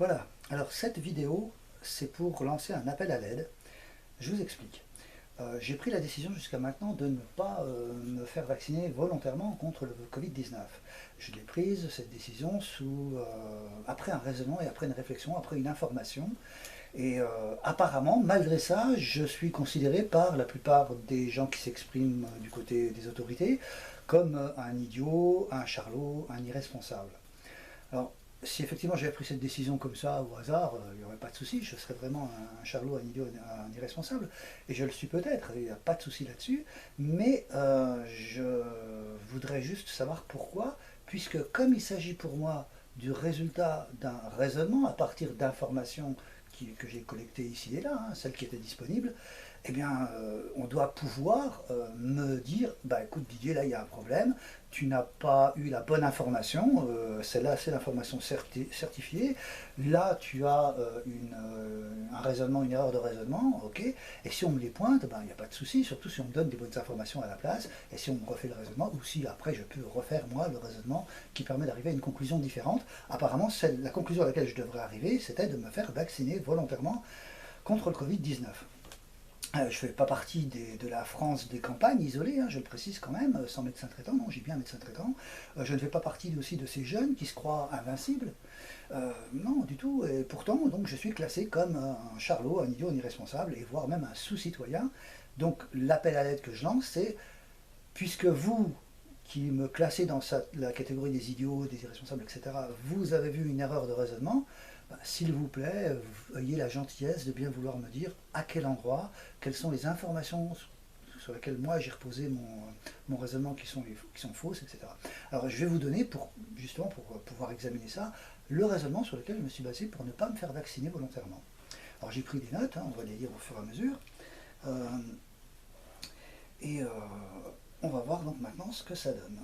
Voilà, alors cette vidéo, c'est pour lancer un appel à l'aide. Je vous explique. J'ai pris la décision jusqu'à maintenant de ne pas me faire vacciner volontairement contre le Covid-19. Je l'ai prise, cette décision, après un raisonnement et après une réflexion, après une information. Et apparemment, malgré ça, je suis considéré par la plupart des gens qui s'expriment du côté des autorités comme un idiot, un charlot, un irresponsable. Alors, si effectivement j'avais pris cette décision comme ça, au hasard, il n'y aurait pas de souci, je serais vraiment un charlot, un idiot, un irresponsable, et je le suis peut-être, il n'y a pas de souci là-dessus, mais je voudrais juste savoir pourquoi, puisque comme il s'agit pour moi du résultat d'un raisonnement à partir d'informations que j'ai collectées ici et là, hein, celles qui étaient disponibles, eh bien, on doit pouvoir me dire, bah écoute Didier, là il y a un problème, tu n'as pas eu la bonne information, celle-là c'est l'information certifiée, là tu as un raisonnement, une erreur de raisonnement, ok, et si on me les pointe, ben, il n'y a pas de souci, surtout si on me donne des bonnes informations à la place, et si on me refait le raisonnement, ou si après je peux refaire moi le raisonnement qui permet d'arriver à une conclusion différente. Apparemment, la conclusion à laquelle je devrais arriver, c'était de me faire vacciner volontairement contre le Covid-19. Je ne fais pas partie de la France des campagnes isolées, hein, je le précise quand même, sans médecin traitant, non, j'ai bien un médecin traitant. Je ne fais pas partie aussi de ces jeunes qui se croient invincibles. Non, du tout. Et pourtant, donc, je suis classé comme un charlot, un idiot, un irresponsable, et voire même un sous-citoyen. Donc l'appel à l'aide que je lance, c'est, puisque vous, qui me classez dans la catégorie des idiots, des irresponsables, etc., vous avez vu une erreur de raisonnement, s'il vous plaît, ayez la gentillesse de bien vouloir me dire à quel endroit, quelles sont les informations sur lesquelles moi j'ai reposé mon raisonnement qui sont fausses, etc. Alors je vais vous donner, justement pour pouvoir examiner ça, le raisonnement sur lequel je me suis basé pour ne pas me faire vacciner volontairement. Alors j'ai pris des notes, hein, on va les lire au fur et à mesure. On va voir donc maintenant ce que ça donne.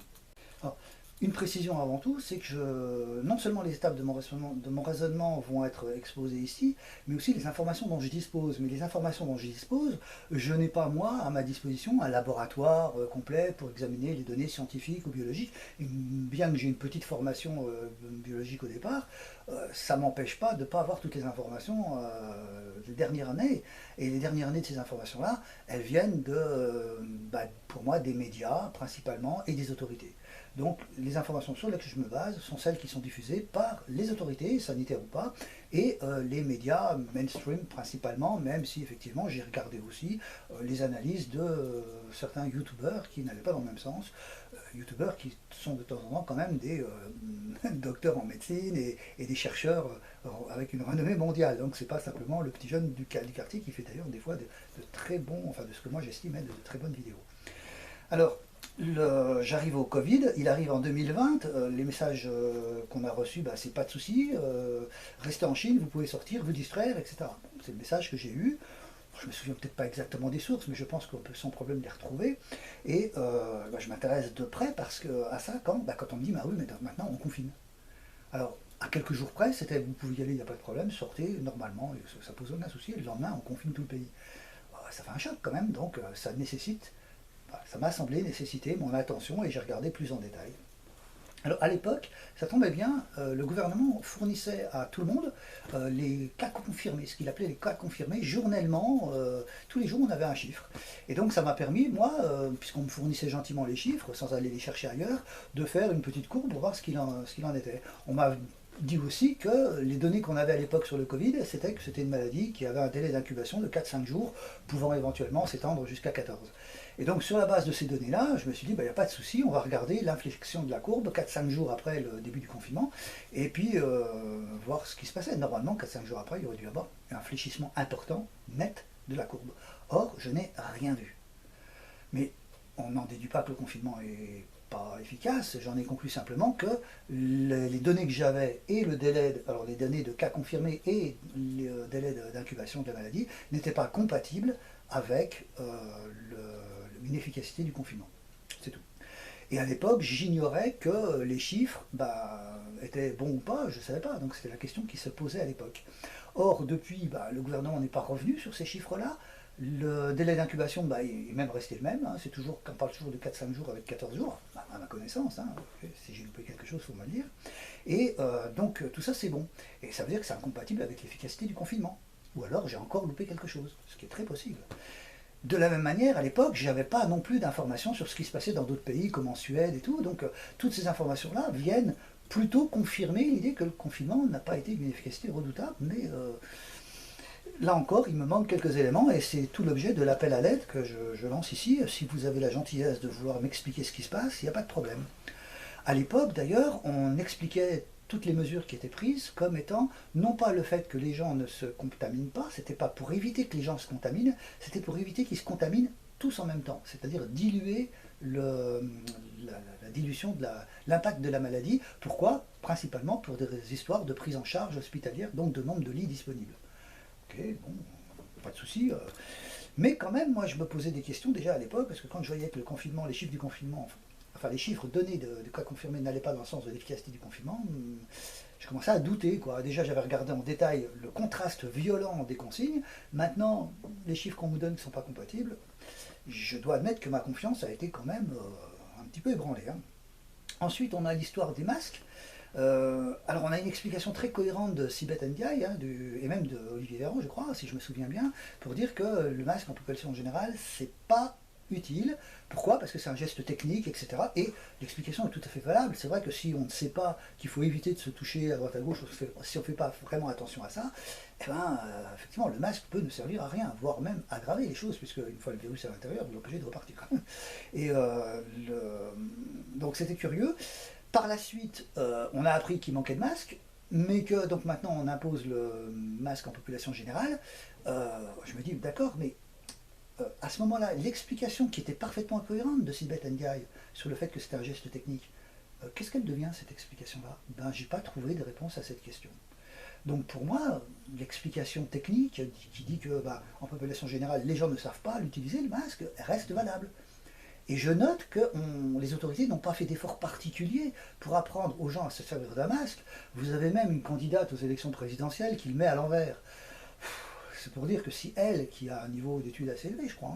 Alors, une précision avant tout, c'est que non seulement les étapes de mon raisonnement vont être exposées ici, mais aussi les informations dont je dispose. Mais les informations dont je dispose, je n'ai pas moi à ma disposition un laboratoire complet pour examiner les données scientifiques ou biologiques. Et bien que j'ai une petite formation biologique au départ, ça ne m'empêche pas de ne pas avoir toutes les informations des dernières années. Et les dernières années de ces informations-là, elles viennent pour moi, des médias principalement et des autorités. Donc les informations sur lesquelles je me base sont celles qui sont diffusées par les autorités, sanitaires ou pas, et les médias mainstream principalement, même si effectivement j'ai regardé aussi les analyses de certains youtubeurs qui n'allaient pas dans le même sens, youtubeurs qui sont de temps en temps quand même des docteurs en médecine et des chercheurs avec une renommée mondiale. Donc c'est pas simplement le petit jeune du quartier qui fait d'ailleurs des fois de très bons, enfin de ce que moi j'estime être de très bonnes vidéos. Alors, j'arrive au Covid, il arrive en 2020, les messages qu'on a reçus, c'est pas de souci, restez en Chine, vous pouvez sortir, vous distraire, etc. C'est le message que j'ai eu. Je me souviens peut-être pas exactement des sources, mais je pense qu'on peut sans problème les retrouver. Et je m'intéresse de près à ça quand on me dit, oui, mais maintenant on confine. Alors, à quelques jours près, c'était vous pouvez y aller, il n'y a pas de problème, sortez normalement, ça pose aucun souci, et le lendemain on confine tout le pays. Ça fait un choc quand même, donc ça m'a semblé nécessiter mon attention et j'ai regardé plus en détail. Alors à l'époque, ça tombait bien, le gouvernement fournissait à tout le monde les cas confirmés, ce qu'il appelait les cas confirmés, journellement, tous les jours on avait un chiffre. Et donc ça m'a permis, moi, puisqu'on me fournissait gentiment les chiffres, sans aller les chercher ailleurs, de faire une petite courbe pour voir ce qu'il en était. On m'a dit aussi que les données qu'on avait à l'époque sur le Covid, c'était que c'était une maladie qui avait un délai d'incubation de 4-5 jours, pouvant éventuellement s'étendre jusqu'à 14. Et donc sur la base de ces données-là, je me suis dit, il n'y a pas de souci, on va regarder l'inflexion de la courbe 4-5 jours après le début du confinement, et puis voir ce qui se passait. Normalement, 4-5 jours après, il y aurait dû y avoir un fléchissement important, net, de la courbe. Or, je n'ai rien vu. Mais on n'en déduit pas que le confinement est pas efficace, j'en ai conclu simplement que les données que j'avais et le délai, alors les données de cas confirmés et le délai d'incubation de la maladie n'étaient pas compatibles avec une efficacité du confinement. C'est tout. Et à l'époque, j'ignorais que les chiffres étaient bons ou pas, je ne savais pas, donc c'était la question qui se posait à l'époque. Or, depuis, le gouvernement n'est pas revenu sur ces chiffres-là, Le délai d'incubation, bah, il est même resté le même, hein. C'est toujours, on parle toujours de 4-5 jours avec 14 jours, bah, à ma connaissance, hein. Si j'ai loupé quelque chose, il faut me le dire. Et donc tout ça c'est bon. Et ça veut dire que c'est incompatible avec l'efficacité du confinement. Ou alors j'ai encore loupé quelque chose, ce qui est très possible. De la même manière, à l'époque, j'avais pas non plus d'informations sur ce qui se passait dans d'autres pays, comme en Suède et tout. Donc toutes ces informations-là viennent plutôt confirmer l'idée que le confinement n'a pas été d'une efficacité redoutable, mais là encore, il me manque quelques éléments et c'est tout l'objet de l'appel à l'aide que je lance ici. Si vous avez la gentillesse de vouloir m'expliquer ce qui se passe, il n'y a pas de problème. À l'époque, d'ailleurs, on expliquait toutes les mesures qui étaient prises comme étant non pas le fait que les gens ne se contaminent pas, c'était pas pour éviter que les gens se contaminent, c'était pour éviter qu'ils se contaminent tous en même temps, c'est-à-dire diluer la dilution de l'impact de la maladie. Pourquoi? Principalement pour des histoires de prise en charge hospitalière, donc de nombre de lits disponibles. Ok, bon, pas de souci. Mais quand même, moi, je me posais des questions déjà à l'époque, parce que quand je voyais que le confinement, les chiffres du confinement, enfin les chiffres donnés de cas confirmés n'allaient pas dans le sens de l'efficacité du confinement, je commençais à douter, quoi. Déjà, j'avais regardé en détail le contraste violent des consignes. Maintenant, les chiffres qu'on me donne ne sont pas compatibles. Je dois admettre que ma confiance a été quand même un petit peu ébranlée, hein. Ensuite, on a l'histoire des masques. Alors on a une explication très cohérente de Sibeth Ndiaye, hein, et même de Olivier Véran, je crois, si je me souviens bien, pour dire que le masque en population générale, c'est pas utile. Pourquoi? Parce que c'est un geste technique, etc. Et l'explication est tout à fait valable. C'est vrai que si on ne sait pas qu'il faut éviter de se toucher à droite à gauche, si on ne fait pas vraiment attention à ça, eh ben, effectivement, le masque peut ne servir à rien, voire même aggraver les choses, puisque une fois le virus à l'intérieur, vous l'obligez de repartir. Et donc c'était curieux. Par la suite, on a appris qu'il manquait de masques, mais que donc maintenant on impose le masque en population générale. Je me dis d'accord, mais à ce moment-là, l'explication qui était parfaitement cohérente de Sibeth Ndiaye sur le fait que c'était un geste technique, qu'est-ce qu'elle devient cette explication-là? Ben, j'ai pas trouvé de réponse à cette question. Donc pour moi, l'explication technique qui dit que bah, en population générale, les gens ne savent pas l'utiliser, le masque, reste valable. Et je note que les autorités n'ont pas fait d'efforts particuliers pour apprendre aux gens à se servir d'un masque. Vous avez même une candidate aux élections présidentielles qui le met à l'envers. C'est pour dire que si elle, qui a un niveau d'études assez élevé, je crois,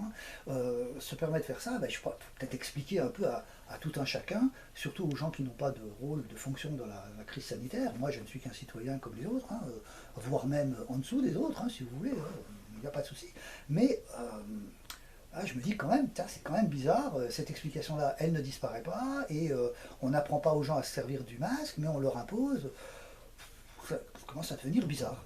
hein, se permet de faire ça, ben, je peux peut-être expliquer un peu à tout un chacun, surtout aux gens qui n'ont pas de rôle, de fonction dans la crise sanitaire. Moi, je ne suis qu'un citoyen comme les autres, hein, voire même en dessous des autres, hein, si vous voulez, il n'y a pas de souci. Mais je me dis quand même, c'est quand même bizarre, cette explication-là, elle ne disparaît pas, et on n'apprend pas aux gens à se servir du masque, mais on leur impose. Ça commence à devenir bizarre.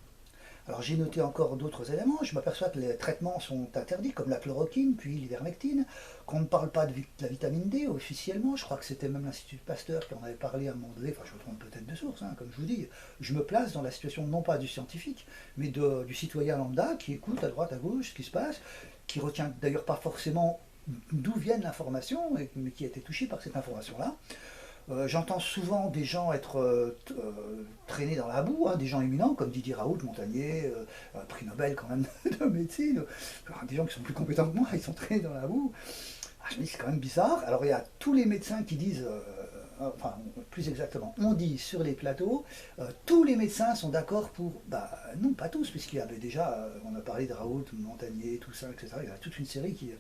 Alors j'ai noté encore d'autres éléments, je m'aperçois que les traitements sont interdits, comme la chloroquine, puis l'ivermectine, qu'on ne parle pas de la vitamine D officiellement, je crois que c'était même l'Institut Pasteur qui en avait parlé à un moment donné, enfin je me trompe peut-être de source, hein, comme je vous dis, je me place dans la situation non pas du scientifique, mais du citoyen lambda qui écoute à droite à gauche ce qui se passe, qui retient d'ailleurs pas forcément d'où vient l'information, mais qui a été touché par cette information-là. J'entends souvent des gens être traînés dans la boue, hein, des gens éminents comme Didier Raoult, Montagnier, prix Nobel quand même de médecine, des gens qui sont plus compétents que moi, ils sont traînés dans la boue. Je me dis c'est quand même bizarre. Alors il y a tous les médecins qui disent, enfin plus exactement, on dit sur les plateaux, tous les médecins sont d'accord pour, non pas tous, puisqu'il y avait déjà, on a parlé de Raoult, Montagnier, tout ça, etc. Il y a toute une série qui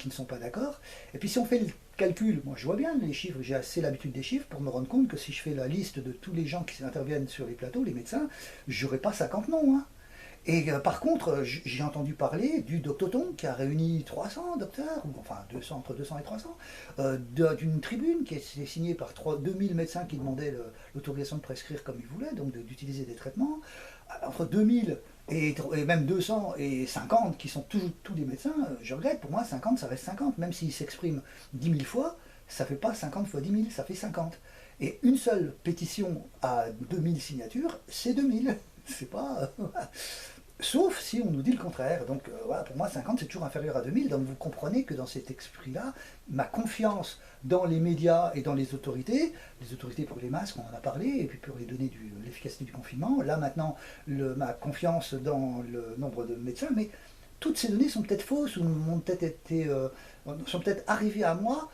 ne sont pas d'accord. Et puis si on fait le calcul, moi je vois bien les chiffres, j'ai assez l'habitude des chiffres pour me rendre compte que si je fais la liste de tous les gens qui interviennent sur les plateaux, les médecins, j'aurai pas 50 noms, hein. Et par contre, j'ai entendu parler du Doctoton qui a réuni 300 docteurs, ou enfin 200, entre 200 et 300, d'une tribune qui est signée par 2000 médecins qui demandaient l'autorisation de prescrire comme ils voulaient, donc d'utiliser des traitements. Entre 2000 et même 200 et 50 qui sont tous des médecins, je regrette, pour moi 50 ça reste 50, même s'ils s'expriment 10 000 fois, ça fait pas 50 fois 10 000, ça fait 50. Et une seule pétition à 2000 signatures, c'est 2000. C'est pas... Sauf si on nous dit le contraire. Donc voilà, pour moi 50 c'est toujours inférieur à 2000. Donc vous comprenez que dans cet esprit-là, ma confiance dans les médias et dans les autorités pour les masques, on en a parlé, et puis pour les données de l'efficacité du confinement, là maintenant ma confiance dans le nombre de médecins, mais toutes ces données sont peut-être fausses ou sont peut-être arrivées à moi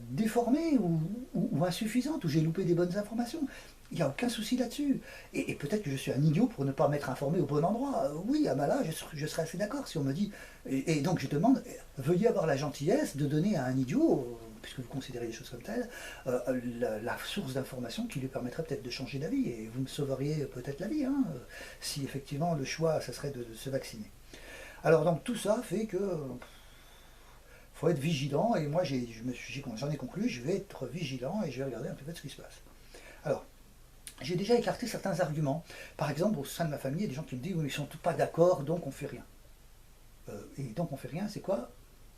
déformées ou insuffisantes, ou j'ai loupé des bonnes informations. Il n'y a aucun souci là-dessus. Et peut-être que je suis un idiot pour ne pas m'être informé au bon endroit. Oui, à là, je serais assez d'accord si on me dit. Et donc je demande, veuillez avoir la gentillesse de donner à un idiot, puisque vous considérez les choses comme telles, la source d'information qui lui permettrait peut-être de changer d'avis. Et vous me sauveriez peut-être la vie, hein, si effectivement le choix, ça serait de se vacciner. Alors donc tout ça fait que faut être vigilant. Et moi j'en ai conclu, je vais être vigilant et je vais regarder un petit peu ce qui se passe. Alors, j'ai déjà écarté certains arguments. Par exemple, au sein de ma famille, il y a des gens qui me disent oui, ils ne sont tous pas d'accord, donc on ne fait rien. Et donc on ne fait rien, c'est quoi?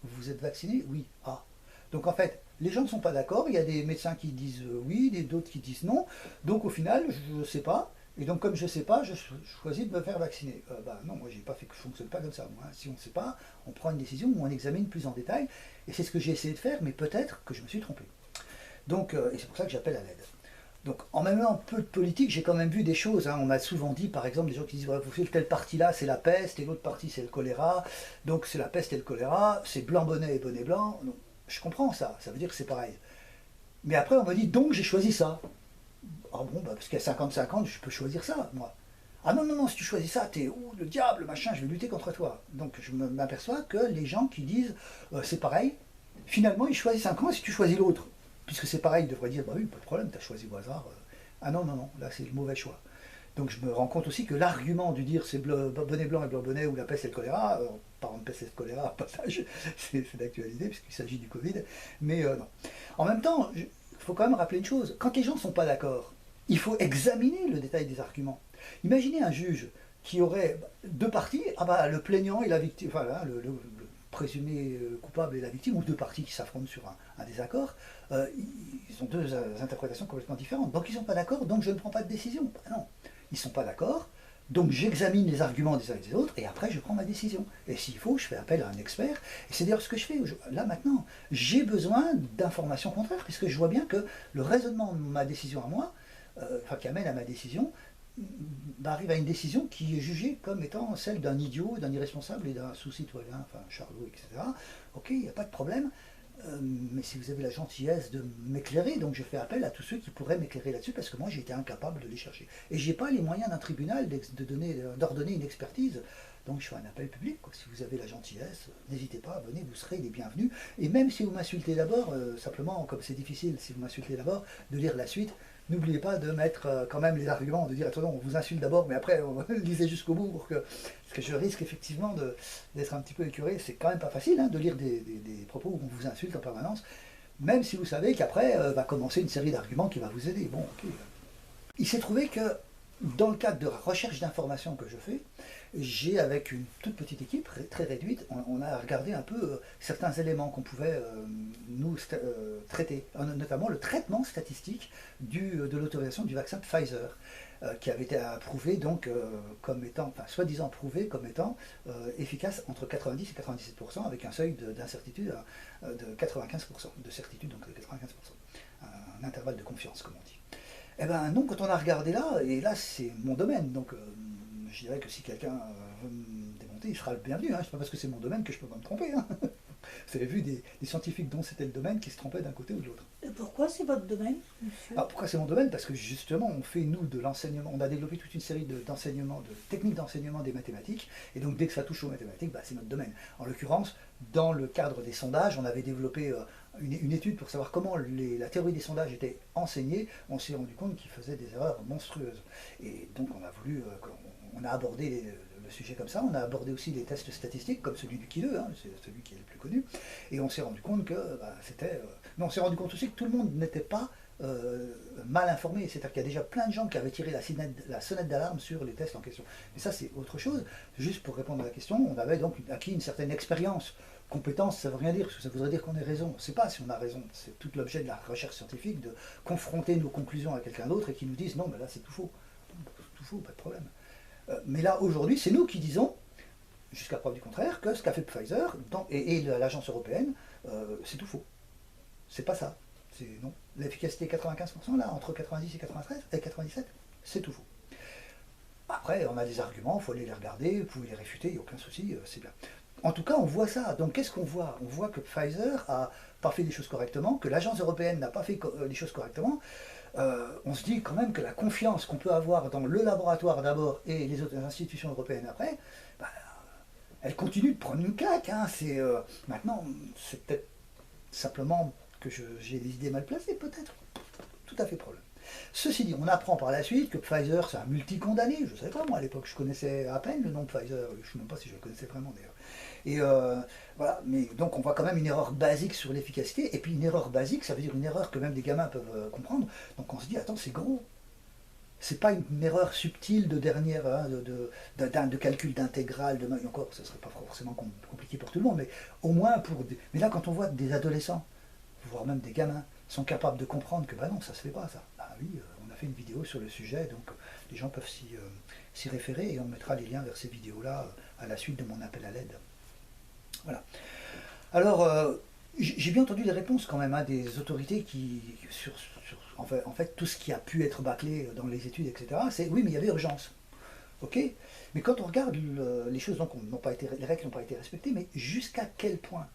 Vous êtes vacciné? Oui. Ah. Donc en fait, les gens ne sont pas d'accord, il y a des médecins qui disent oui, d'autres qui disent non. Donc au final, je ne sais pas. Et donc comme je ne sais pas, je choisis de me faire vacciner. Non, moi j'ai pas fait que je ne fonctionne pas comme ça. Moi, hein. Si on ne sait pas, on prend une décision où on examine plus en détail. Et c'est ce que j'ai essayé de faire, mais peut-être que je me suis trompé. Donc, et c'est pour ça que j'appelle à l'aide. Donc en même temps, un peu de politique, j'ai quand même vu des choses. Hein. On m'a souvent dit, par exemple, des gens qui disent ouais, vous savez, telle partie-là, c'est la peste, et l'autre partie, c'est le choléra. Donc c'est la peste et le choléra, c'est blanc bonnet et bonnet blanc. Donc, je comprends ça, ça veut dire que c'est pareil. Mais après, on me dit donc j'ai choisi ça. Ah bon, parce qu'à 50-50, je peux choisir ça, moi. Ah non, non, non, si tu choisis ça, t'es le diable, machin, je vais lutter contre toi. Donc je m'aperçois que les gens qui disent c'est pareil, finalement ils choisissent un camp et si tu choisis l'autre. Puisque c'est pareil, ils devraient dire bah oui, pas de problème, t'as choisi au hasard. Ah non, non, non, là c'est le mauvais choix. Donc je me rends compte aussi que l'argument du dire c'est bonnet blanc et blanc bonnet ou la peste et le choléra, parlant de peste et de choléra, passage, c'est d'actualité puisqu'il s'agit du Covid, mais non. En même temps, il faut quand même rappeler une chose, quand les gens ne sont pas d'accord, il faut examiner le détail des arguments. Imaginez un juge qui aurait deux parties, ah bah le plaignant et la victime, enfin là, le présumé coupable et la victime, ou deux parties qui s'affrontent sur un désaccord, ils ont deux interprétations complètement différentes. Donc ils ne sont pas d'accord, donc je ne prends pas de décision. Ben non, ils ne sont pas d'accord, donc j'examine les arguments des uns et des autres, et après je prends ma décision. Et s'il faut, je fais appel à un expert. Et c'est d'ailleurs ce que je fais là maintenant. J'ai besoin d'informations contraires, puisque je vois bien que le raisonnement de ma décision à moi, qui amène à ma décision, arrive à une décision qui est jugée comme étant celle d'un idiot, d'un irresponsable et d'un sous-citoyen, enfin Charlot, etc. Ok, il n'y a pas de problème, mais si vous avez la gentillesse de m'éclairer, donc je fais appel à tous ceux qui pourraient m'éclairer là-dessus, parce que moi j'ai été incapable de les chercher. Et j'ai pas les moyens d'un tribunal d'ordonner une expertise. Donc je fais un appel public, quoi. Si vous avez la gentillesse, n'hésitez pas, venez, vous serez les bienvenus. Et même si vous m'insultez d'abord, simplement, comme c'est difficile, si vous m'insultez d'abord, de lire la suite, n'oubliez pas de mettre quand même les arguments, de dire attendez, on vous insulte d'abord, mais après on lisez jusqu'au bout parce que je risque effectivement d'être un petit peu écœuré. C'est quand même pas facile hein, de lire des propos où on vous insulte en permanence, même si vous savez qu'après va commencer une série d'arguments qui va vous aider. Bon, ok. Il s'est trouvé que dans le cadre de recherche d'informations que je fais, j'ai avec une toute petite équipe très réduite, on a regardé un peu certains éléments qu'on pouvait nous traiter, notamment le traitement statistique de l'autorisation du vaccin Pfizer, qui avait été approuvé donc comme étant, enfin soi-disant prouvé comme étant efficace entre 90 et 97%, avec un seuil d'incertitude de 95%, de certitude donc de 95%, un intervalle de confiance comme on dit. Eh ben non, quand on a regardé là, et là c'est mon domaine, donc je dirais que si quelqu'un veut me démonter, il sera le bienvenu, hein. C'est pas parce que c'est mon domaine que je peux pas me tromper. Hein. Vous avez vu des scientifiques dont c'était le domaine qui se trompaient d'un côté ou de l'autre. Et pourquoi c'est votre domaine, monsieur? Alors pourquoi c'est mon domaine? Parce que justement on fait nous de l'enseignement, on a développé toute une série d'enseignements, de techniques d'enseignement des mathématiques, et donc dès que ça touche aux mathématiques, bah, c'est notre domaine. En l'occurrence, dans le cadre des sondages, on avait développé une étude pour savoir comment la théorie des sondages était enseignée. On s'est rendu compte qu'ils faisaient des erreurs monstrueuses. Et donc on a voulu, on a abordé le sujet comme ça, on a abordé aussi les tests statistiques, comme celui du Quileux, hein, c'est celui qui est le plus connu, et on s'est rendu compte que c'était... mais on s'est rendu compte aussi que tout le monde n'était pas mal informé, c'est-à-dire qu'il y a déjà plein de gens qui avaient tiré la sonnette d'alarme sur les tests en question. Mais ça c'est autre chose, juste pour répondre à la question, on avait donc acquis une certaine expérience. Compétence, ça ne veut rien dire, parce que ça voudrait dire qu'on ait raison. On ne sait pas si on a raison. C'est tout l'objet de la recherche scientifique, de confronter nos conclusions à quelqu'un d'autre et qui nous dise non, mais là c'est tout faux. Tout faux, pas de problème. Mais là, aujourd'hui, c'est nous qui disons, jusqu'à preuve du contraire, que ce qu'a fait Pfizer et l'agence européenne, c'est tout faux. C'est pas ça. Non. L'efficacité 95%, là, entre 90 et 93 et 97, c'est tout faux. Après, on a des arguments, il faut aller les regarder, vous pouvez les réfuter, il n'y a aucun souci, c'est bien. En tout cas, on voit ça. Donc qu'est-ce qu'on voit? On voit que Pfizer n'a pas fait les choses correctement, que l'agence européenne n'a pas fait les choses correctement, on se dit quand même que la confiance qu'on peut avoir dans le laboratoire d'abord et les autres institutions européennes après, bah, elle continue de prendre une claque. Hein. Maintenant, c'est peut-être simplement que j'ai des idées mal placées, peut-être. Tout à fait problème. Ceci dit, on apprend par la suite que Pfizer, c'est un multi-condamné. Je ne savais pas, moi, à l'époque. Je connaissais à peine le nom de Pfizer. Je ne sais même pas si je le connaissais vraiment, d'ailleurs. Et voilà, mais donc on voit quand même une erreur basique sur l'efficacité. Et puis une erreur basique, ça veut dire une erreur que même des gamins peuvent comprendre. Donc on se dit, attends, c'est gros. C'est pas une erreur subtile de dernière, hein, de calcul d'intégrale, et encore, ce serait pas forcément compliqué pour tout le monde, mais au moins pour... Mais là, quand on voit des adolescents, voire même des gamins, sont capables de comprendre que, bah non, ça se fait pas, ça. Bah oui, on a fait une vidéo sur le sujet, donc les gens peuvent s'y référer, et on mettra les liens vers ces vidéos-là à la suite de mon appel à l'aide. Voilà. Alors, j'ai bien entendu des réponses quand même, hein, des autorités sur en fait, tout ce qui a pu être bâclé dans les études, etc., c'est oui, mais il y avait urgence. Ok. Mais quand on regarde les choses, donc, les règles n'ont pas été respectées, mais jusqu'à quel point?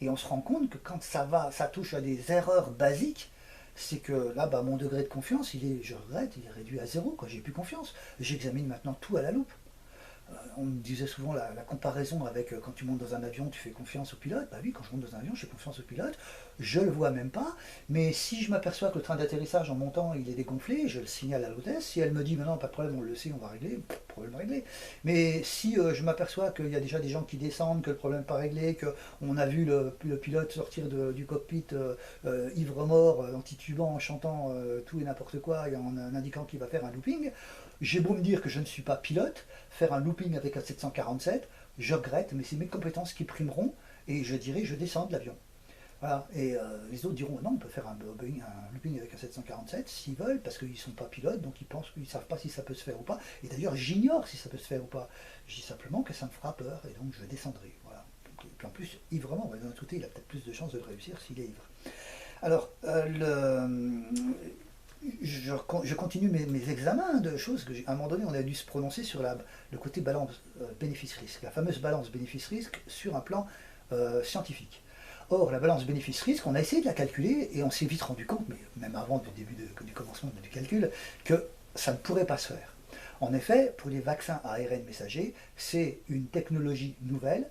Et on se rend compte que quand ça touche à des erreurs basiques, c'est que là, bah, mon degré de confiance, je regrette, il est réduit à zéro. J'ai plus confiance. J'examine maintenant tout à la loupe. On me disait souvent la comparaison avec quand tu montes dans un avion, tu fais confiance au pilote. Bah oui, quand je monte dans un avion, je fais confiance au pilote. Je le vois même pas. Mais si je m'aperçois que le train d'atterrissage en montant, il est dégonflé, je le signale à l'hôtesse. Si elle me dit, mais non, pas de problème, on le sait, on va régler, problème réglé. Mais si je m'aperçois qu'il y a déjà des gens qui descendent, que le problème n'est pas réglé, qu'on a vu le pilote sortir du cockpit ivre-mort, en titubant, en chantant tout et n'importe quoi et en indiquant qu'il va faire un looping, j'ai beau me dire que je ne suis pas pilote, faire un looping avec un 747, je regrette, mais c'est mes compétences qui primeront, et je dirais je descends de l'avion. Voilà. Et les autres diront non, on peut faire un looping avec un 747 s'ils veulent, parce qu'ils ne sont pas pilotes, donc ils pensent qu'ils ne savent pas si ça peut se faire ou pas. Et d'ailleurs, j'ignore si ça peut se faire ou pas. Je dis simplement que ça me fera peur, et donc je descendrai. Voilà. Et puis en plus, ivrement, d'un autre côté, il a peut-être plus de chances de le réussir s'il est ivre. Alors, je continue mes examens de choses que, à un moment donné, on a dû se prononcer sur le côté balance bénéfice-risque, la fameuse balance bénéfice-risque sur un plan scientifique. Or, la balance bénéfice-risque, on a essayé de la calculer et on s'est vite rendu compte, mais même avant le début du commencement du calcul, que ça ne pourrait pas se faire. En effet, pour les vaccins à ARN messager, c'est une technologie nouvelle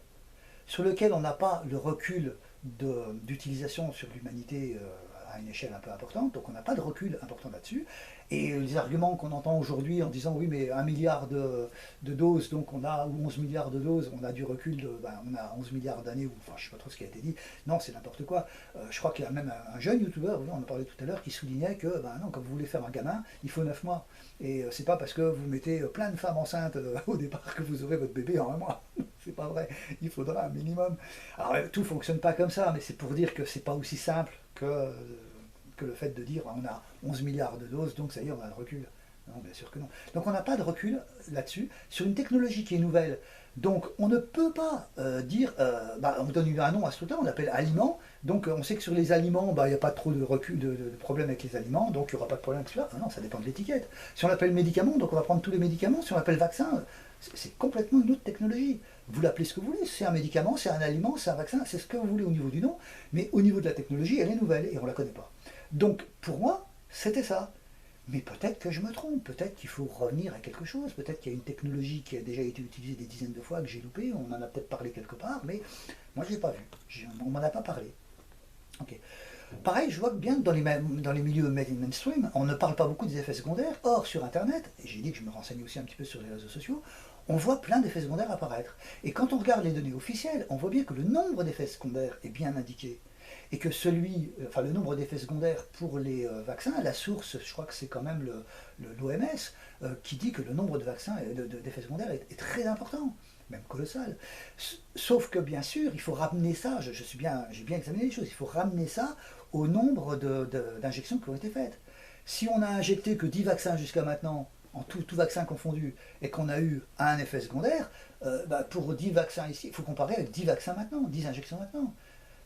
sur laquelle on n'a pas le recul d'utilisation sur l'humanité à une échelle un peu importante, donc on n'a pas de recul important là-dessus. Et les arguments qu'on entend aujourd'hui en disant oui mais 1 milliard de doses, donc on a, ou 11 milliards de doses, on a du recul, on a 11 milliards d'années, ou enfin je ne sais pas trop ce qui a été dit, non c'est n'importe quoi. Je crois qu'il y a même un jeune youtubeur, on en parlait tout à l'heure, qui soulignait que non, quand vous voulez faire un gamin, il faut 9 mois. Et c'est pas parce que vous mettez plein de femmes enceintes au départ que vous aurez votre bébé en 1 mois. C'est pas vrai, il faudra un minimum. Alors tout fonctionne pas comme ça, mais c'est pour dire que c'est pas aussi simple que le fait de dire on a 11 milliards de doses, donc ça y est, on a le recul. Non, bien sûr que non. Donc on n'a pas de recul là-dessus, sur une technologie qui est nouvelle. Donc on ne peut pas dire, on donne un nom à ce truc-là, on l'appelle aliment, donc on sait que sur les aliments, il n'y a pas trop de recul, de problème avec les aliments, donc il n'y aura pas de problème avec cela. Non, ça dépend de l'étiquette. Si on l'appelle médicament, donc on va prendre tous les médicaments, si on l'appelle vaccin, c'est complètement une autre technologie. Vous l'appelez ce que vous voulez, c'est un médicament, c'est un aliment, c'est un vaccin, c'est ce que vous voulez au niveau du nom, mais au niveau de la technologie, elle est nouvelle et on ne la connaît pas. Donc pour moi, c'était ça. Mais peut-être que je me trompe, peut-être qu'il faut revenir à quelque chose, peut-être qu'il y a une technologie qui a déjà été utilisée des dizaines de fois, que j'ai loupé, on en a peut-être parlé quelque part, mais moi je ne l'ai pas vu, on m'en a pas parlé. Okay. Pareil, je vois bien que dans les milieux mainstream, on ne parle pas beaucoup des effets secondaires. Or, sur Internet, et j'ai dit que je me renseignais aussi un petit peu sur les réseaux sociaux, on voit plein d'effets secondaires apparaître. Et quand on regarde les données officielles, on voit bien que le nombre d'effets secondaires est bien indiqué. Et que le nombre d'effets secondaires pour les vaccins, la source, je crois que c'est quand même l'OMS, qui dit que le nombre de vaccins, d'effets secondaires est très important, même colossal. Sauf que bien sûr, il faut ramener ça, j'ai bien examiné les choses, il faut ramener ça au nombre d'injections qui ont été faites. Si on a injecté que 10 vaccins jusqu'à maintenant, en tout vaccin confondu, et qu'on a eu un effet secondaire, pour 10 vaccins ici, il faut comparer avec 10 vaccins maintenant, 10 injections maintenant.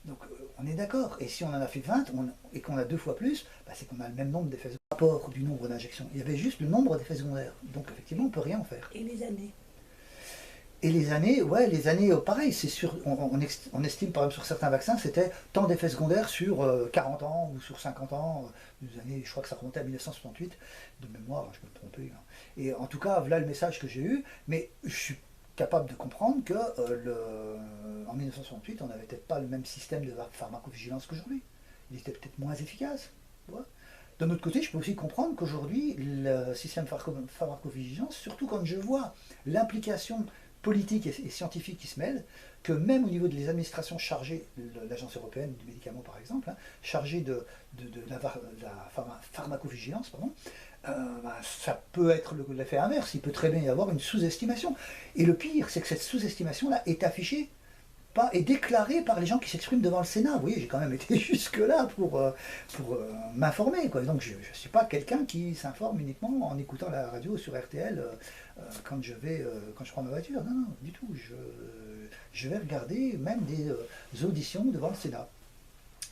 Donc on est d'accord. Et si on en a fait 20 et qu'on a 2 fois plus, c'est qu'on a le même nombre d'effets secondaires. Rapport du nombre d'injections. Il y avait juste le nombre d'effets secondaires. Donc effectivement, on ne peut rien en faire. Et les années. Et les années, pareil, c'est sûr, on estime par exemple sur certains vaccins, c'était tant d'effets secondaires sur 40 ans ou sur 50 ans, des années, je crois que ça remontait à 1968, de mémoire, je peux me tromper. Hein. Et en tout cas, voilà le message que j'ai eu, mais je suis capable de comprendre que en 1968, on n'avait peut-être pas le même système de pharmacovigilance qu'aujourd'hui. Il était peut-être moins efficace. Ouais. D'un autre côté, je peux aussi comprendre qu'aujourd'hui, le système pharmacovigilance, surtout quand je vois l'implication politique et scientifique qui se mêlent, que même au niveau des administrations chargées, l'Agence européenne du médicament par exemple, hein, chargée de la pharmacovigilance, pardon, ça peut être l'effet inverse, il peut très bien y avoir une sous-estimation. Et le pire, c'est que cette sous-estimation-là est affichée est déclarée par les gens qui s'expriment devant le Sénat. Vous voyez, j'ai quand même été jusque-là pour m'informer. Donc je ne suis pas quelqu'un qui s'informe uniquement en écoutant la radio sur RTL quand je prends ma voiture. Non, non, du tout. Je vais regarder même des auditions devant le Sénat.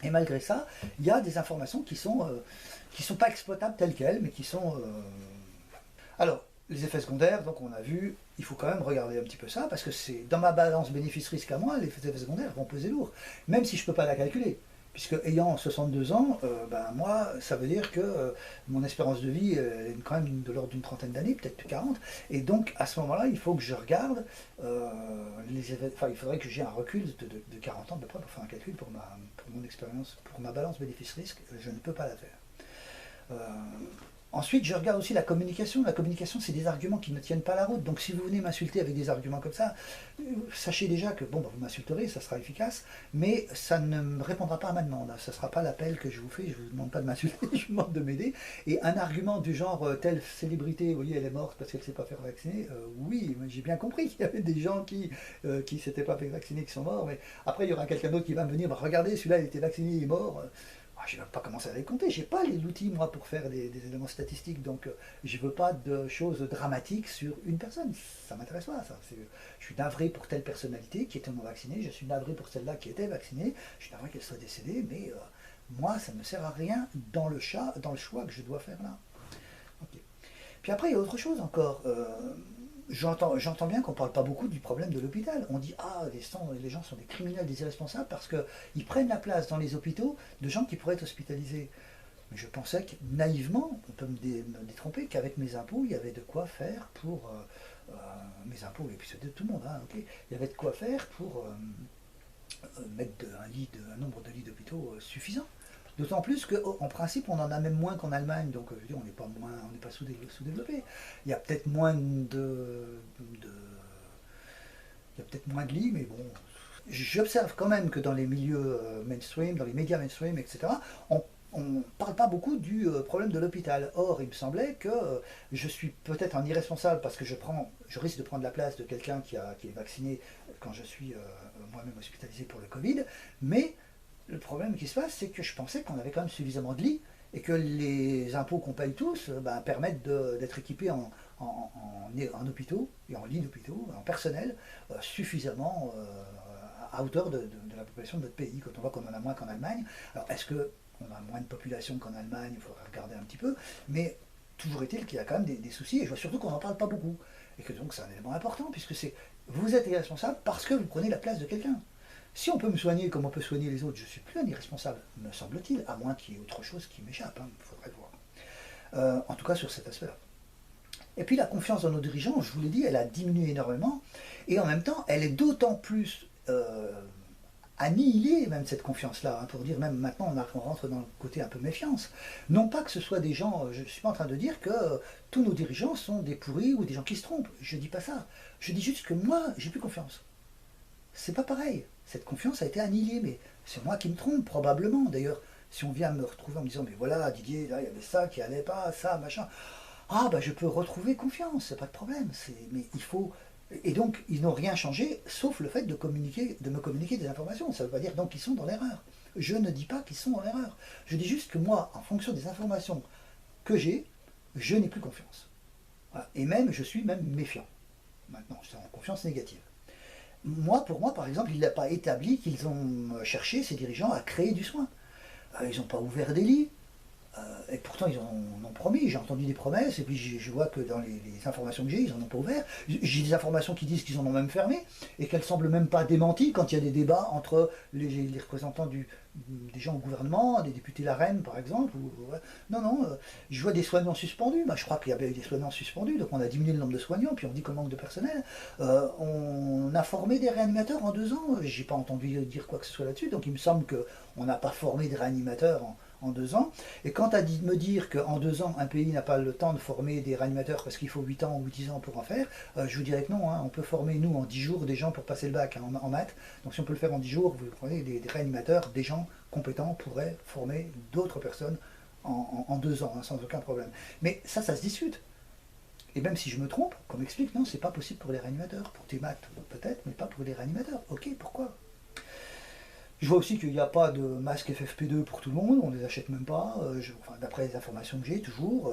Et malgré ça, il y a des informations qui sont pas exploitables telles quelles, mais qui sont... Alors, les effets secondaires, donc on a vu, il faut quand même regarder un petit peu ça, parce que c'est dans ma balance bénéfice-risque à moi, les effets secondaires vont peser lourd, même si je ne peux pas la calculer. Puisque ayant 62 ans, moi, ça veut dire que mon espérance de vie est quand même de l'ordre d'une trentaine d'années, peut-être 40. Et donc, à ce moment-là, il faut que je regarde les effets. Enfin, il faudrait que j'ai un recul de 40 ans à peu près pour faire un calcul pour mon expérience, pour ma balance bénéfice-risque. Je ne peux pas la faire. Ensuite, je regarde aussi la communication. La communication, c'est des arguments qui ne tiennent pas la route. Donc, si vous venez m'insulter avec des arguments comme ça, sachez déjà que, vous m'insulterez, ça sera efficace, mais ça ne me répondra pas à ma demande. Ça ne sera pas l'appel que je vous fais. Je ne vous demande pas de m'insulter, je vous demande de m'aider. Et un argument du genre, telle célébrité, vous voyez, elle est morte parce qu'elle ne s'est pas fait vacciner, oui, j'ai bien compris qu'il y avait des gens qui ne s'étaient pas fait vacciner, qui sont morts, mais après, il y aura quelqu'un d'autre qui va me venir, regardez, celui-là, il était vacciné, il est mort. Je ne vais pas commencer à les compter, je n'ai pas l'outil moi pour faire des éléments statistiques, donc je ne veux pas de choses dramatiques sur une personne, ça ne m'intéresse pas ça. Je suis navré pour telle personnalité qui était non vaccinée, je suis navré pour celle-là qui était vaccinée, je suis navré qu'elle soit décédée, mais moi ça ne me sert à rien dans le choix que je dois faire là. Okay. Puis après il y a autre chose encore. J'entends bien qu'on ne parle pas beaucoup du problème de l'hôpital. On dit les gens sont des criminels, des irresponsables parce qu'ils prennent la place dans les hôpitaux de gens qui pourraient être hospitalisés. Mais je pensais que naïvement, on peut me détromper, qu'avec mes impôts, il y avait de quoi faire pour mes impôts, et puis c'est de tout le monde, hein, okay, il y avait de quoi faire pour mettre un nombre de lits d'hôpitaux suffisant. D'autant plus qu'en principe, on en a même moins qu'en Allemagne, donc on n'est pas sous-développé. Il y a peut-être moins de lits, mais bon. J'observe quand même que dans les milieux mainstream, dans les médias mainstream, etc., on ne parle pas beaucoup du problème de l'hôpital. Or, il me semblait que je suis peut-être un irresponsable parce que je risque de prendre la place de quelqu'un qui est vacciné quand je suis moi-même hospitalisé pour le Covid, mais le problème qui se passe, c'est que je pensais qu'on avait quand même suffisamment de lits et que les impôts qu'on paye tous permettent d'être équipés en hôpitaux et en lits d'hôpitaux, en personnel, suffisamment à hauteur de la population de notre pays, quand on voit qu'on en a moins qu'en Allemagne. Alors, est-ce qu'on a moins de population qu'en Allemagne? Il faudrait regarder un petit peu, mais toujours est-il qu'il y a quand même des soucis, et je vois surtout qu'on n'en parle pas beaucoup. Et que donc c'est un élément important, puisque vous êtes irresponsable parce que vous prenez la place de quelqu'un. Si on peut me soigner comme on peut soigner les autres, je ne suis plus un irresponsable, me semble-t-il, à moins qu'il y ait autre chose qui m'échappe, il faudrait voir. En tout cas sur cet aspect-là. Et puis la confiance dans nos dirigeants, je vous l'ai dit, elle a diminué énormément, et en même temps, elle est d'autant plus annihilée, même cette confiance-là, pour dire même maintenant on rentre dans le côté un peu méfiance. Non pas que ce soit des gens, je ne suis pas en train de dire que tous nos dirigeants sont des pourris ou des gens qui se trompent, je ne dis pas ça. Je dis juste que moi, j'ai plus confiance. C'est pas pareil. Cette confiance a été annihilée, mais c'est moi qui me trompe, probablement. D'ailleurs, si on vient me retrouver en me disant, mais voilà, Didier, là, il y avait ça qui allait pas, ça, machin. Je peux retrouver confiance, c'est pas de problème. Mais il faut... Et donc, ils n'ont rien changé, sauf le fait de me communiquer des informations. Ça ne veut pas dire donc qu'ils sont dans l'erreur. Je ne dis pas qu'ils sont dans l'erreur. Je dis juste que moi, en fonction des informations que j'ai, je n'ai plus confiance. Voilà. Et même, je suis même méfiant. Maintenant, je suis en confiance négative. Pour moi, par exemple, il n'a pas établi qu'ils ont cherché, ces dirigeants, à créer du soin. Ils n'ont pas ouvert des lits. Et pourtant, ils en ont promis, j'ai entendu des promesses, et puis je vois que dans les informations que j'ai, ils en ont pas ouvert. J'ai des informations qui disent qu'ils en ont même fermé, et qu'elles semblent même pas démenties quand il y a des débats entre les représentants des gens au gouvernement, des députés LaREM par exemple. Ouais. Non, non, je vois des soignants suspendus. Bah, je crois qu'il y avait eu des soignants suspendus, donc on a diminué le nombre de soignants, puis on dit qu'on manque de personnel. On a formé des réanimateurs en 2 ans, j'ai pas entendu dire quoi que ce soit là-dessus, donc il me semble qu'on n'a pas formé des réanimateurs en 2 ans. Et quant à me dire qu'en 2 ans, un pays n'a pas le temps de former des réanimateurs parce qu'il faut 8 ans ou 10 ans pour en faire, je vous dirais que non. Hein. On peut former, nous, en 10 jours, des gens pour passer le bac en maths. Donc si on peut le faire en 10 jours, vous prenez des réanimateurs, des gens compétents pourraient former d'autres personnes en 2 ans, hein, sans aucun problème. Mais ça se discute. Et même si je me trompe, qu'on m'explique, non, c'est pas possible pour les réanimateurs. Pour tes maths, peut-être, mais pas pour les réanimateurs. Ok, pourquoi? Je vois aussi qu'il n'y a pas de masque FFP2 pour tout le monde, on ne les achète même pas, enfin, d'après les informations que j'ai toujours.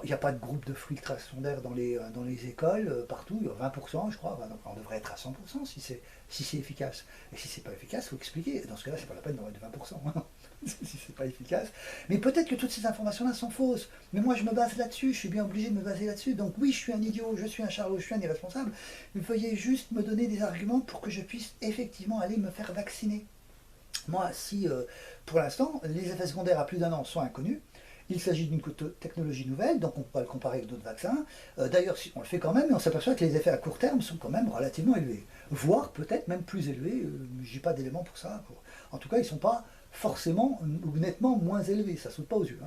Il n'y a pas de groupe de filtration d'air dans les écoles, partout, il y a 20% je crois, donc on devrait être à 100% si c'est efficace. Et si c'est pas efficace, il faut expliquer. Dans ce cas-là, c'est pas la peine d'avoir de 20%, hein, si c'est pas efficace. Mais peut-être que toutes ces informations-là sont fausses. Mais moi je me base là-dessus, je suis bien obligé de me baser là-dessus. Donc oui, je suis un idiot, je suis un charlot, je suis un irresponsable. Veuillez juste me donner des arguments pour que je puisse effectivement aller me faire vacciner. Moi, si pour l'instant, les effets secondaires à plus d'1 an sont inconnus, il s'agit d'une technologie nouvelle, donc on peut pas le comparer avec d'autres vaccins. D'ailleurs, on le fait quand même, mais on s'aperçoit que les effets à court terme sont quand même relativement élevés, voire peut-être même plus élevés. J'ai pas d'éléments pour ça. En tout cas, ils ne sont pas forcément ou nettement moins élevés, ça saute pas aux yeux.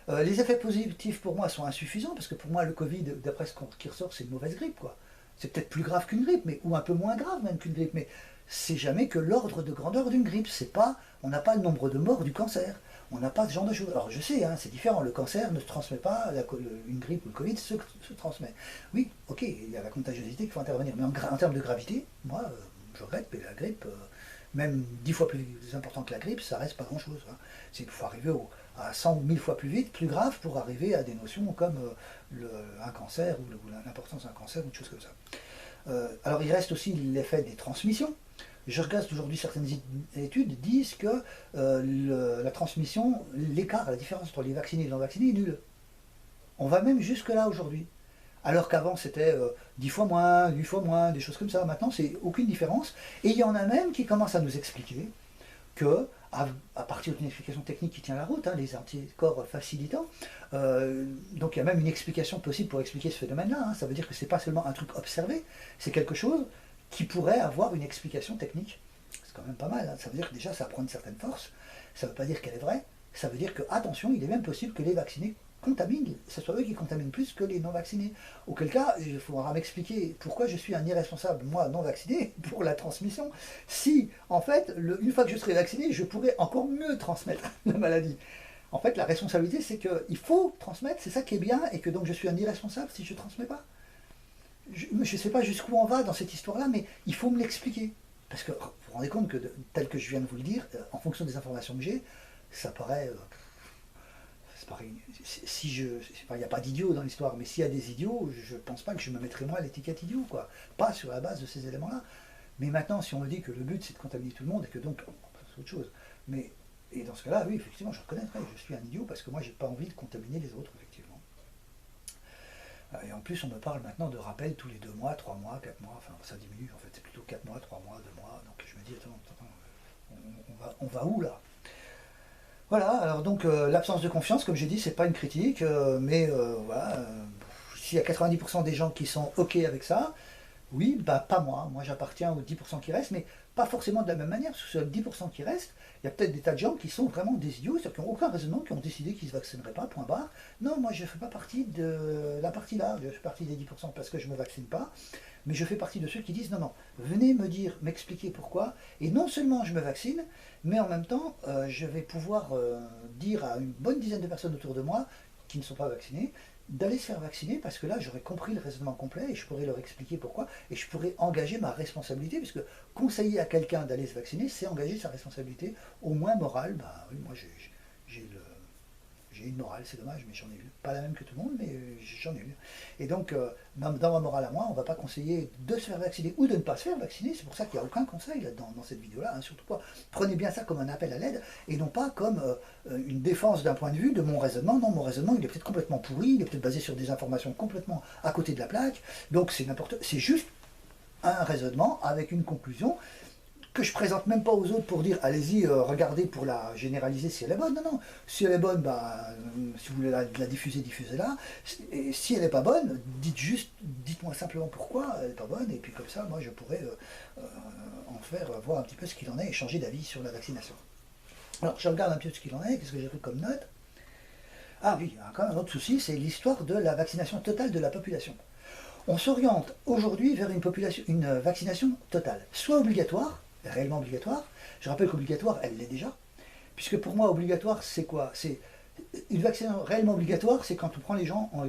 Hein. Les effets positifs pour moi sont insuffisants, parce que pour moi, le Covid, d'après ce qui ressort, c'est une mauvaise grippe, quoi. C'est peut-être plus grave qu'une grippe, ou un peu moins grave même qu'une grippe, mais c'est jamais que l'ordre de grandeur d'une grippe. C'est pas, on n'a pas le nombre de morts du cancer. On n'a pas ce genre de choses. Alors je sais, hein, c'est différent. Le cancer ne se transmet pas, une grippe ou le Covid se transmet. Oui, ok, il y a la contagiosité qu'il faut intervenir. Mais en termes de gravité, moi, je regrette, mais la grippe, même 10 fois plus important que la grippe, ça reste pas grand-chose. Hein. Il faut arriver à 100 ou 1000 fois plus vite, plus grave, pour arriver à des notions comme un cancer ou l'importance d'un cancer ou des choses comme ça. Alors il reste aussi l'effet des transmissions. Je regarde aujourd'hui certaines études disent que la transmission, l'écart, la différence entre les vaccinés et les non vaccinés est nulle. On va même jusque là aujourd'hui. Alors qu'avant c'était 10 fois moins, 8 fois moins, des choses comme ça. Maintenant c'est aucune différence. Et il y en a même qui commencent à nous expliquer que, à partir d'une explication technique qui tient la route, hein, les anticorps facilitants, donc il y a même une explication possible pour expliquer ce phénomène-là. Hein. Ça veut dire que c'est pas seulement un truc observé, c'est quelque chose qui pourrait avoir une explication technique. C'est quand même pas mal, hein. Ça veut dire que déjà ça prend une certaine force, ça ne veut pas dire qu'elle est vraie, ça veut dire que, attention, il est même possible que les vaccinés contaminent, ce soit eux qui contaminent plus que les non vaccinés. Auquel cas, il faudra m'expliquer pourquoi je suis un irresponsable, moi non vacciné, pour la transmission, si en fait, une fois que je serai vacciné, je pourrais encore mieux transmettre la maladie. En fait, la responsabilité, c'est qu'il faut transmettre, c'est ça qui est bien, et que donc je suis un irresponsable si je ne transmets pas. Je ne sais pas jusqu'où on va dans cette histoire-là, mais il faut me l'expliquer. Parce que vous vous rendez compte que, tel que je viens de vous le dire, en fonction des informations que j'ai, ça paraît. C'est pareil. Il n'y a pas d'idiots dans l'histoire, mais s'il y a des idiots, je ne pense pas que je me mettrai moi l'étiquette idiot, quoi. Pas sur la base de ces éléments-là. Mais maintenant, si on me dit que le but c'est de contaminer tout le monde et que donc, c'est autre chose. Et dans ce cas-là, oui, effectivement, je reconnaîtrais, je suis un idiot parce que moi, j'ai pas envie de contaminer les autres, effectivement. Et en plus, on me parle maintenant de rappels tous les 2 mois, 3 mois, 4 mois, enfin ça diminue en fait, c'est plutôt 4 mois, 3 mois, 2 mois, donc je me dis, attends, on va où là? Voilà, alors donc l'absence de confiance, comme j'ai dit, c'est pas une critique, mais voilà, s'il y a 90% des gens qui sont OK avec ça, oui, bah pas moi. Moi j'appartiens aux 10% qui restent, mais pas forcément de la même manière, parce que sur les 10% qui restent, il y a peut-être des tas de gens qui sont vraiment des idiots, c'est-à-dire qui n'ont aucun raisonnement, qui ont décidé qu'ils ne se vaccineraient pas, point barre. Non, moi je ne fais pas partie de la partie là, je fais partie des 10% parce que je ne me vaccine pas, mais je fais partie de ceux qui disent non, non, venez me dire, m'expliquer pourquoi, et non seulement je me vaccine, mais en même temps je vais pouvoir dire à une bonne dizaine de personnes autour de moi qui ne sont pas vaccinées, d'aller se faire vacciner parce que là j'aurais compris le raisonnement complet et je pourrais leur expliquer pourquoi et je pourrais engager ma responsabilité puisque conseiller à quelqu'un d'aller se vacciner c'est engager sa responsabilité au moins morale. Bah oui, moi j'ai J'ai une morale, c'est dommage, mais j'en ai une. Pas la même que tout le monde, mais j'en ai une. Et donc, dans ma morale à moi, on ne va pas conseiller de se faire vacciner ou de ne pas se faire vacciner. C'est pour ça qu'il n'y a aucun conseil là-dedans, dans cette vidéo-là. Hein, surtout pas. Prenez bien ça comme un appel à l'aide et non pas comme une défense d'un point de vue de mon raisonnement. Non, mon raisonnement, il est peut-être complètement pourri, il est peut-être basé sur des informations complètement à côté de la plaque. Donc, c'est juste un raisonnement avec une conclusion que je présente même pas aux autres pour dire allez-y, regardez pour la généraliser si elle est bonne. Non, non. Si elle est bonne, si vous voulez la diffuser, diffusez-la. Et si elle n'est pas bonne, dites-moi simplement pourquoi elle n'est pas bonne, et puis comme ça, moi je pourrais en faire voir un petit peu ce qu'il en est et changer d'avis sur la vaccination. Alors je regarde un peu ce qu'il en est, qu'est-ce que j'ai pris comme note. Ah oui, il y a quand même un autre souci, c'est l'histoire de la vaccination totale de la population. On s'oriente aujourd'hui vers une vaccination totale, soit obligatoire, réellement obligatoire. Je rappelle qu'obligatoire, elle l'est déjà. Puisque pour moi, obligatoire, c'est quoi? C'est une vaccination réellement obligatoire, c'est quand on prend les gens, on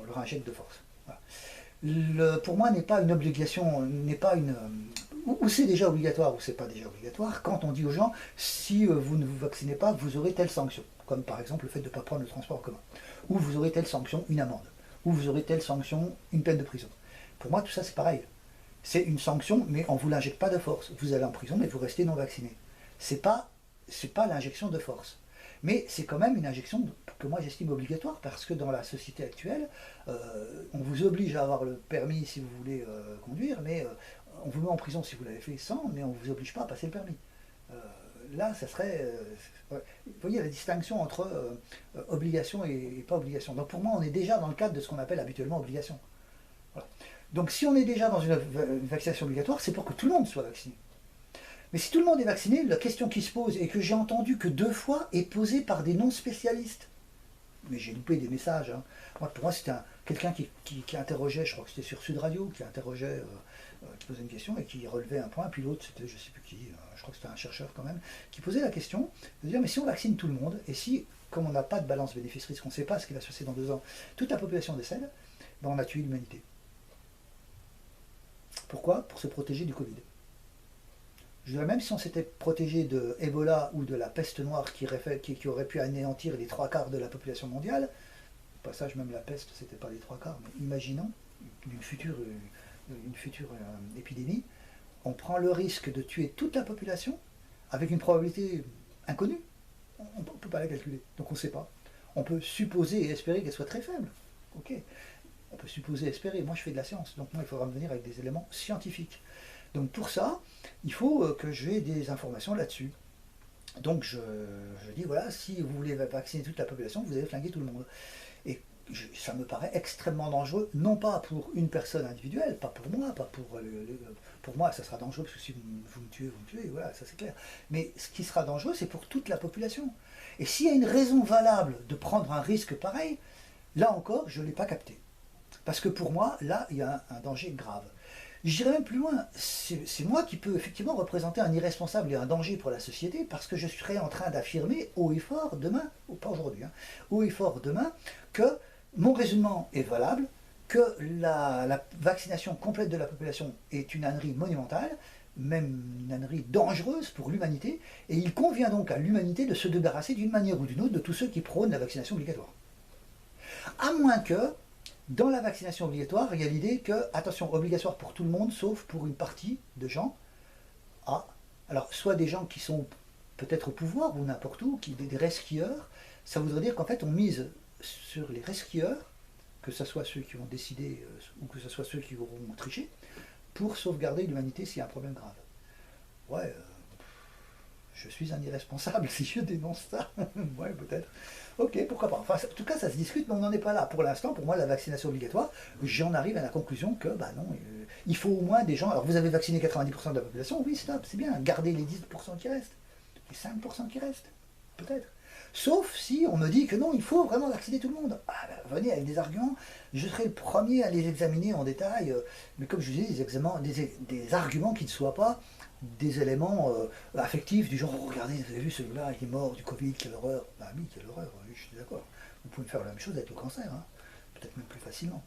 leur injecte de force. Voilà. Pour moi, n'est pas une obligation, n'est pas une... Ou c'est déjà obligatoire, ou c'est pas déjà obligatoire, quand on dit aux gens, si vous ne vous vaccinez pas, vous aurez telle sanction. Comme par exemple le fait de ne pas prendre le transport en commun. Ou vous aurez telle sanction, une amende. Ou vous aurez telle sanction, une peine de prison. Pour moi, tout ça, c'est pareil. C'est une sanction, mais on ne vous l'injecte pas de force. Vous allez en prison, mais vous restez non vacciné. C'est pas l'injection de force. Mais c'est quand même une injection que moi j'estime obligatoire, parce que dans la société actuelle, on vous oblige à avoir le permis si vous voulez conduire, mais on vous met en prison si vous l'avez fait sans, mais on ne vous oblige pas à passer le permis. Là, ça serait... vous voyez la distinction entre obligation et pas obligation. Donc pour moi, on est déjà dans le cadre de ce qu'on appelle habituellement obligation. Voilà. Donc si on est déjà dans une vaccination obligatoire, c'est pour que tout le monde soit vacciné. Mais si tout le monde est vacciné, la question qui se pose, et que j'ai entendu que 2 fois, est posée par des non-spécialistes. Mais j'ai loupé des messages. Hein. Pour moi, c'était quelqu'un qui interrogeait, je crois que c'était sur Sud Radio, qui interrogeait, qui posait une question et qui relevait un point, puis l'autre, c'était je ne sais plus qui, je crois que c'était un chercheur quand même, qui posait la question de dire, mais si on vaccine tout le monde, et si, comme on n'a pas de balance bénéfice-risque, on ne sait pas ce qui va se passer dans 2 ans, toute la population décède, ben on a tué l'humanité. Pourquoi? Pour se protéger du Covid. Je dirais même si on s'était protégé de Ebola ou de la peste noire qui aurait pu anéantir les 3/4 de la population mondiale, au passage même la peste c'était pas les 3/4, mais imaginons une future épidémie, on prend le risque de tuer toute la population avec une probabilité inconnue, on ne peut pas la calculer, donc on ne sait pas. On peut supposer et espérer qu'elle soit très faible. Ok. On peut supposer, espérer. Moi, je fais de la science, donc moi, il faudra me venir avec des éléments scientifiques. Donc pour ça, il faut que j'ai des informations là-dessus. Donc je dis, voilà, si vous voulez vacciner toute la population, vous allez flinguer tout le monde. Et ça me paraît extrêmement dangereux, non pas pour une personne individuelle, pas pour moi, pas pour... pour moi, ça sera dangereux, parce que si vous me tuez, voilà, ça c'est clair. Mais ce qui sera dangereux, c'est pour toute la population. Et s'il y a une raison valable de prendre un risque pareil, là encore, je ne l'ai pas capté. Parce que pour moi, là, il y a un danger grave. J'irai même plus loin, c'est moi qui peux effectivement représenter un irresponsable et un danger pour la société, parce que je serai en train d'affirmer haut et fort demain, ou pas aujourd'hui, hein, haut et fort demain, que mon raisonnement est valable, que la vaccination complète de la population est une ânerie monumentale, même une ânerie dangereuse pour l'humanité, et il convient donc à l'humanité de se débarrasser d'une manière ou d'une autre de tous ceux qui prônent la vaccination obligatoire. À moins que, dans la vaccination obligatoire, il y a l'idée que, attention, obligatoire pour tout le monde, sauf pour une partie de gens. Ah, alors, soit des gens qui sont peut-être au pouvoir ou n'importe où, des resquilleurs, ça voudrait dire qu'en fait, on mise sur les resquilleurs, que ce soit ceux qui vont décider ou que ce soit ceux qui auront triché, pour sauvegarder l'humanité s'il y a un problème grave. Ouais, je suis un irresponsable si je dénonce ça. Ouais, peut-être. Ok, pourquoi pas. Enfin, en tout cas, ça se discute, mais on n'en est pas là. Pour l'instant, pour moi, la vaccination obligatoire, j'en arrive à la conclusion que, bah non, il faut au moins des gens... Alors, vous avez vacciné 90% de la population, oui, stop, c'est bien. Gardez les 10% qui restent. Les 5% qui restent, peut-être. Sauf si on me dit que non, il faut vraiment vacciner tout le monde. Ah, ben, venez avec des arguments, je serai le premier à les examiner en détail, mais comme je vous dis, des arguments qui ne soient pas des éléments affectifs du genre, oh, regardez, vous avez vu celui-là, il est mort du Covid, quelle horreur. Bah oui, quelle horreur, oui, je suis d'accord. Vous pouvez faire la même chose avec le cancer, hein, peut-être même plus facilement.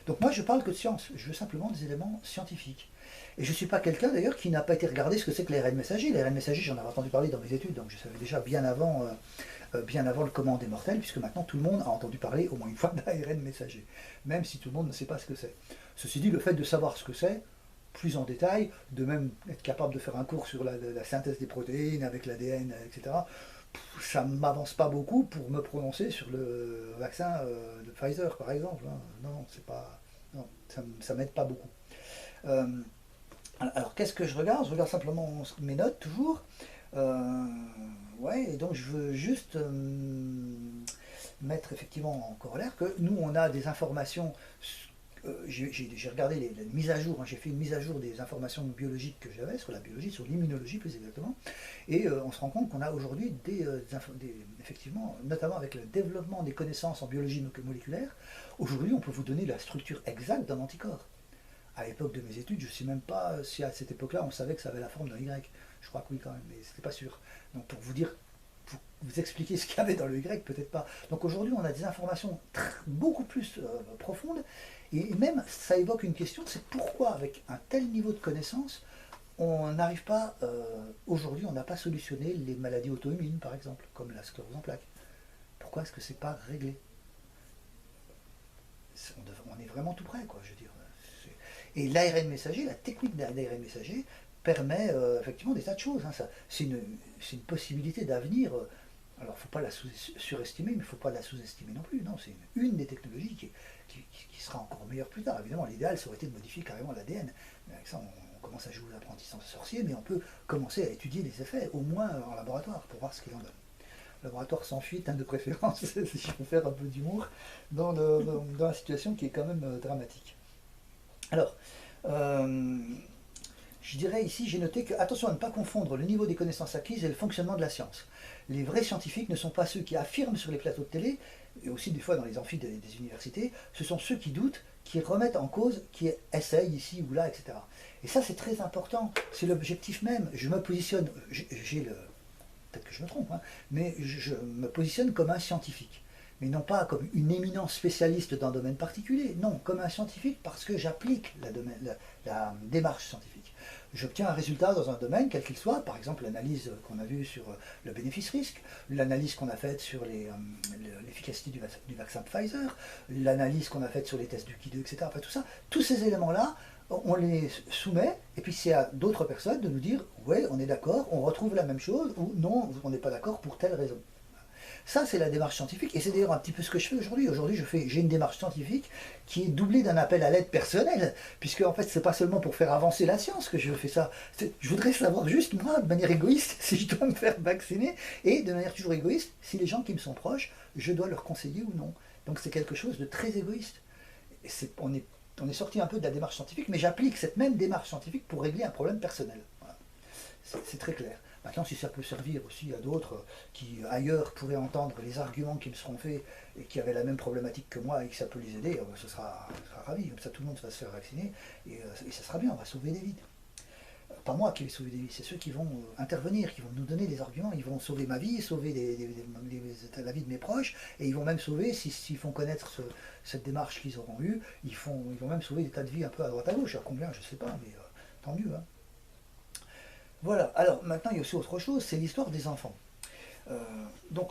Donc moi, je parle que de science. Je veux simplement des éléments scientifiques. Et je ne suis pas quelqu'un d'ailleurs qui n'a pas été regarder ce que c'est que l'ARN messager. L'ARN messager, j'en avais entendu parler dans mes études, donc je savais déjà bien avant le commun des mortels, puisque maintenant tout le monde a entendu parler au moins une fois d'ARN messager, même si tout le monde ne sait pas ce que c'est. Ceci dit, le fait de savoir ce que c'est, plus en détail, de même être capable de faire un cours sur la synthèse des protéines avec l'ADN, etc., ça ne m'avance pas beaucoup pour me prononcer sur le vaccin de Pfizer, par exemple. Hein. Non, c'est pas, non, ça m'aide pas beaucoup. Euh, alors, qu'est-ce que je regarde? Je regarde simplement mes notes, toujours. Ouais, et donc je veux juste mettre effectivement en corollaire que nous, on a des informations. J'ai regardé les mises à jour, hein, j'ai fait une mise à jour des informations biologiques que j'avais sur la biologie, sur l'immunologie plus exactement, et on se rend compte qu'on a aujourd'hui effectivement, notamment avec le développement des connaissances en biologie moléculaire, aujourd'hui on peut vous donner la structure exacte d'un anticorps. À l'époque de mes études, je ne sais même pas si à cette époque-là on savait que ça avait la forme d'un Y. Je crois que oui quand même, mais c'était pas sûr. Donc pour vous dire, pour vous expliquer ce qu'il y avait dans le Y, peut-être pas. Donc aujourd'hui on a des informations beaucoup plus profondes, et même ça évoque une question, c'est pourquoi avec un tel niveau de connaissance, on n'arrive pas, aujourd'hui on n'a pas solutionné les maladies auto-immunes par exemple, comme la sclérose en plaques. Pourquoi est-ce que c'est pas réglé? On est vraiment tout près, quoi, je veux dire. Et l'ARN messager, la technique d'ARN messager, permet effectivement des tas de choses. Hein. C'est une possibilité d'avenir. Alors, il ne faut pas la surestimer, mais il ne faut pas la sous-estimer non plus. Non, c'est une des technologies qui sera encore meilleure plus tard. Évidemment, l'idéal, ça aurait été de modifier carrément l'ADN. Avec ça, on commence à jouer aux apprentis sorciers, mais on peut commencer à étudier les effets, au moins en laboratoire, pour voir ce qu'il en donne. Laboratoire sans fuite, hein, de préférence, si je peux faire un peu d'humour, dans la situation qui est quand même dramatique. Alors, je dirais ici, j'ai noté que, attention à ne pas confondre le niveau des connaissances acquises et le fonctionnement de la science. Les vrais scientifiques ne sont pas ceux qui affirment sur les plateaux de télé, et aussi des fois dans les amphis des universités, ce sont ceux qui doutent, qui remettent en cause, qui essayent ici ou là, etc. Et ça c'est très important, c'est l'objectif même. Je me positionne, peut-être que je me trompe, hein, mais je me positionne comme un scientifique. Mais non pas comme une éminence spécialiste d'un domaine particulier, non, comme un scientifique parce que j'applique la démarche scientifique. J'obtiens un résultat dans un domaine, quel qu'il soit, par exemple l'analyse qu'on a vue sur le bénéfice-risque, l'analyse qu'on a faite sur l'efficacité du vaccin Pfizer, l'analyse qu'on a faite sur les tests du Ki2, etc. Enfin, tout ça, tous ces éléments-là, on les soumet, et puis c'est à d'autres personnes de nous dire, ouais, on est d'accord, on retrouve la même chose, ou non, on n'est pas d'accord pour telle raison. Ça, c'est la démarche scientifique, et c'est d'ailleurs un petit peu ce que je fais aujourd'hui. Aujourd'hui, j'ai une démarche scientifique qui est doublée d'un appel à l'aide personnelle, puisque en fait, c'est pas seulement pour faire avancer la science que je fais ça. Je voudrais savoir juste, moi, de manière égoïste, si je dois me faire vacciner, et de manière toujours égoïste, si les gens qui me sont proches, je dois leur conseiller ou non. Donc c'est quelque chose de très égoïste. Et on est sorti un peu de la démarche scientifique, mais j'applique cette même démarche scientifique pour régler un problème personnel. Voilà. C'est très clair. Maintenant, si ça peut servir aussi à d'autres qui, ailleurs, pourraient entendre les arguments qui me seront faits et qui avaient la même problématique que moi et que ça peut les aider, ce sera ravi. Comme ça, tout le monde va se faire vacciner et ça sera bien, on va sauver des vies. Pas moi qui vais sauver des vies, c'est ceux qui vont intervenir, qui vont nous donner des arguments. Ils vont sauver ma vie, sauver la vie de mes proches, et ils vont même sauver, s'ils font connaître cette démarche qu'ils auront eue, ils vont même sauver des tas de vies un peu à droite à gauche. Alors combien, je ne sais pas, mais tant mieux. Hein. Voilà, alors maintenant il y a aussi autre chose, c'est l'histoire des enfants. Donc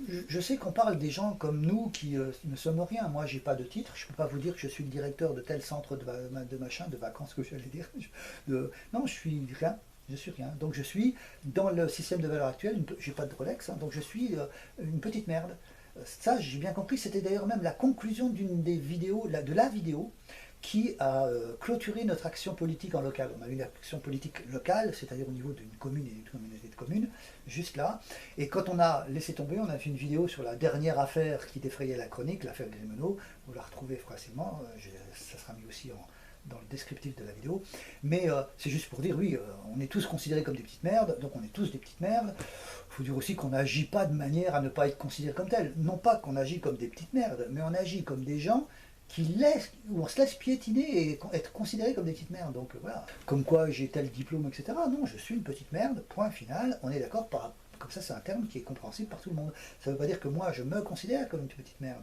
je sais qu'on parle des gens comme nous qui ne sommes rien. Moi j'ai pas de titre, je ne peux pas vous dire que je suis le directeur de tel centre de machin, de vacances que j'allais dire. Non, je suis rien. Je suis rien. Donc je suis, dans le système de valeurs actuel, j'ai pas de Rolex, hein, donc je suis une petite merde. Ça, j'ai bien compris, c'était d'ailleurs même la conclusion d'une des vidéos, de la vidéo, qui a clôturé notre action politique en local. On a une action politique locale, c'est-à-dire au niveau d'une commune et d'une communauté de communes, juste là. Et quand on a laissé tomber, on a fait une vidéo sur la dernière affaire qui défrayait la chronique, l'affaire Grémenot. Vous la retrouvez facilement, ça sera mis aussi dans le descriptif de la vidéo. Mais c'est juste pour dire, oui, on est tous considérés comme des petites merdes, donc on est tous des petites merdes. Il faut dire aussi qu'on n'agit pas de manière à ne pas être considéré comme tel. Non pas qu'on agit comme des petites merdes, mais on agit comme des gens où on se laisse piétiner et être considéré comme des petites merdes. Donc voilà, comme quoi j'ai tel diplôme, etc. Non, je suis une petite merde, point final, on est d'accord, comme ça c'est un terme qui est compréhensible par tout le monde. Ça ne veut pas dire que moi je me considère comme une petite merde.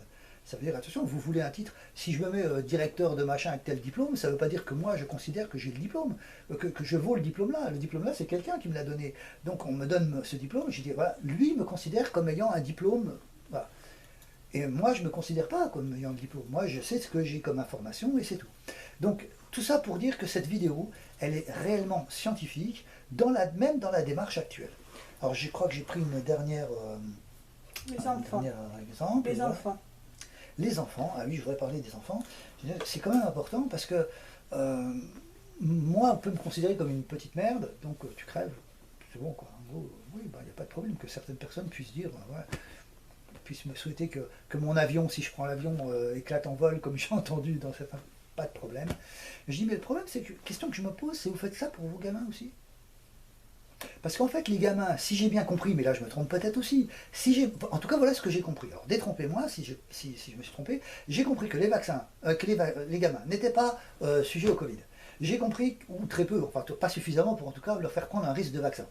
Ça veut dire, attention, vous voulez un titre, si je me mets directeur de machin avec tel diplôme, ça ne veut pas dire que moi je considère que j'ai le diplôme, que je vaux le diplôme là. Le diplôme là, c'est quelqu'un qui me l'a donné. Donc on me donne ce diplôme, et je dis, voilà, lui me considère comme ayant un diplôme. Voilà. Et moi, je ne me considère pas comme ayant le diplôme. Moi, je sais ce que j'ai comme information et c'est tout. Donc, tout ça pour dire que cette vidéo, elle est réellement scientifique, même dans la démarche actuelle. Alors, je crois que j'ai pris une dernière, Les enfants. dernier exemple. Les Voilà. enfants. Les enfants, ah oui, je voudrais parler des enfants. C'est quand même important parce que moi, on peut me considérer comme une petite merde, donc tu crèves, c'est bon quoi. En gros, oui, il n'y a pas de problème que certaines personnes puissent dire, voilà, puissent me souhaiter que mon avion, si je prends l'avion, éclate en vol, comme j'ai entendu dans certains. Pas de problème. Je dis, mais le problème, c'est que, question que je me pose, c'est vous faites ça pour vos gamins aussi? Parce qu'en fait, les gamins, si j'ai bien compris, mais là je me trompe peut-être aussi, en tout cas voilà ce que j'ai compris. Alors détrompez-moi si je me suis trompé, j'ai compris que les vaccins, les gamins n'étaient pas sujets au Covid. J'ai compris, ou très peu, enfin pas suffisamment pour en tout cas leur faire prendre un risque de vaccin.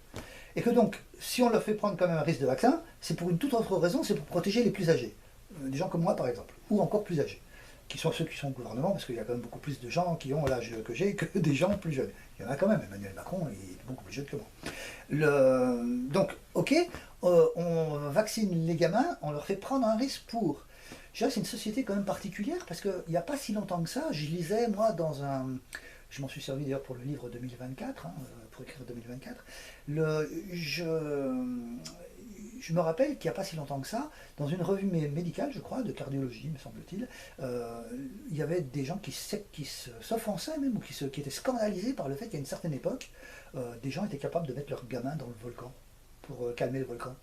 Et que donc, si on leur fait prendre quand même un risque de vaccin, c'est pour une toute autre raison, c'est pour protéger les plus âgés. Des gens comme moi par exemple, ou encore plus âgés, qui sont ceux qui sont au gouvernement, parce qu'il y a quand même beaucoup plus de gens qui ont l'âge que j'ai que des gens plus jeunes. Il y en a quand même, Emmanuel Macron est beaucoup plus jeune que moi. Donc, ok, on vaccine les gamins, on leur fait prendre un risque pour. Je dirais que c'est une société quand même particulière, parce qu'il n'y a pas si longtemps que ça, je lisais, moi, dans un... Je m'en suis servi d'ailleurs pour le livre 2024, pour écrire 2024. Je me rappelle qu'il n'y a pas si longtemps que ça, dans une revue médicale, je crois, de cardiologie, me semble-t-il, il y avait des gens qui s'offensaient même, ou qui étaient scandalisés par le fait qu'à une certaine époque, des gens étaient capables de mettre leurs gamins dans le volcan pour calmer le volcan.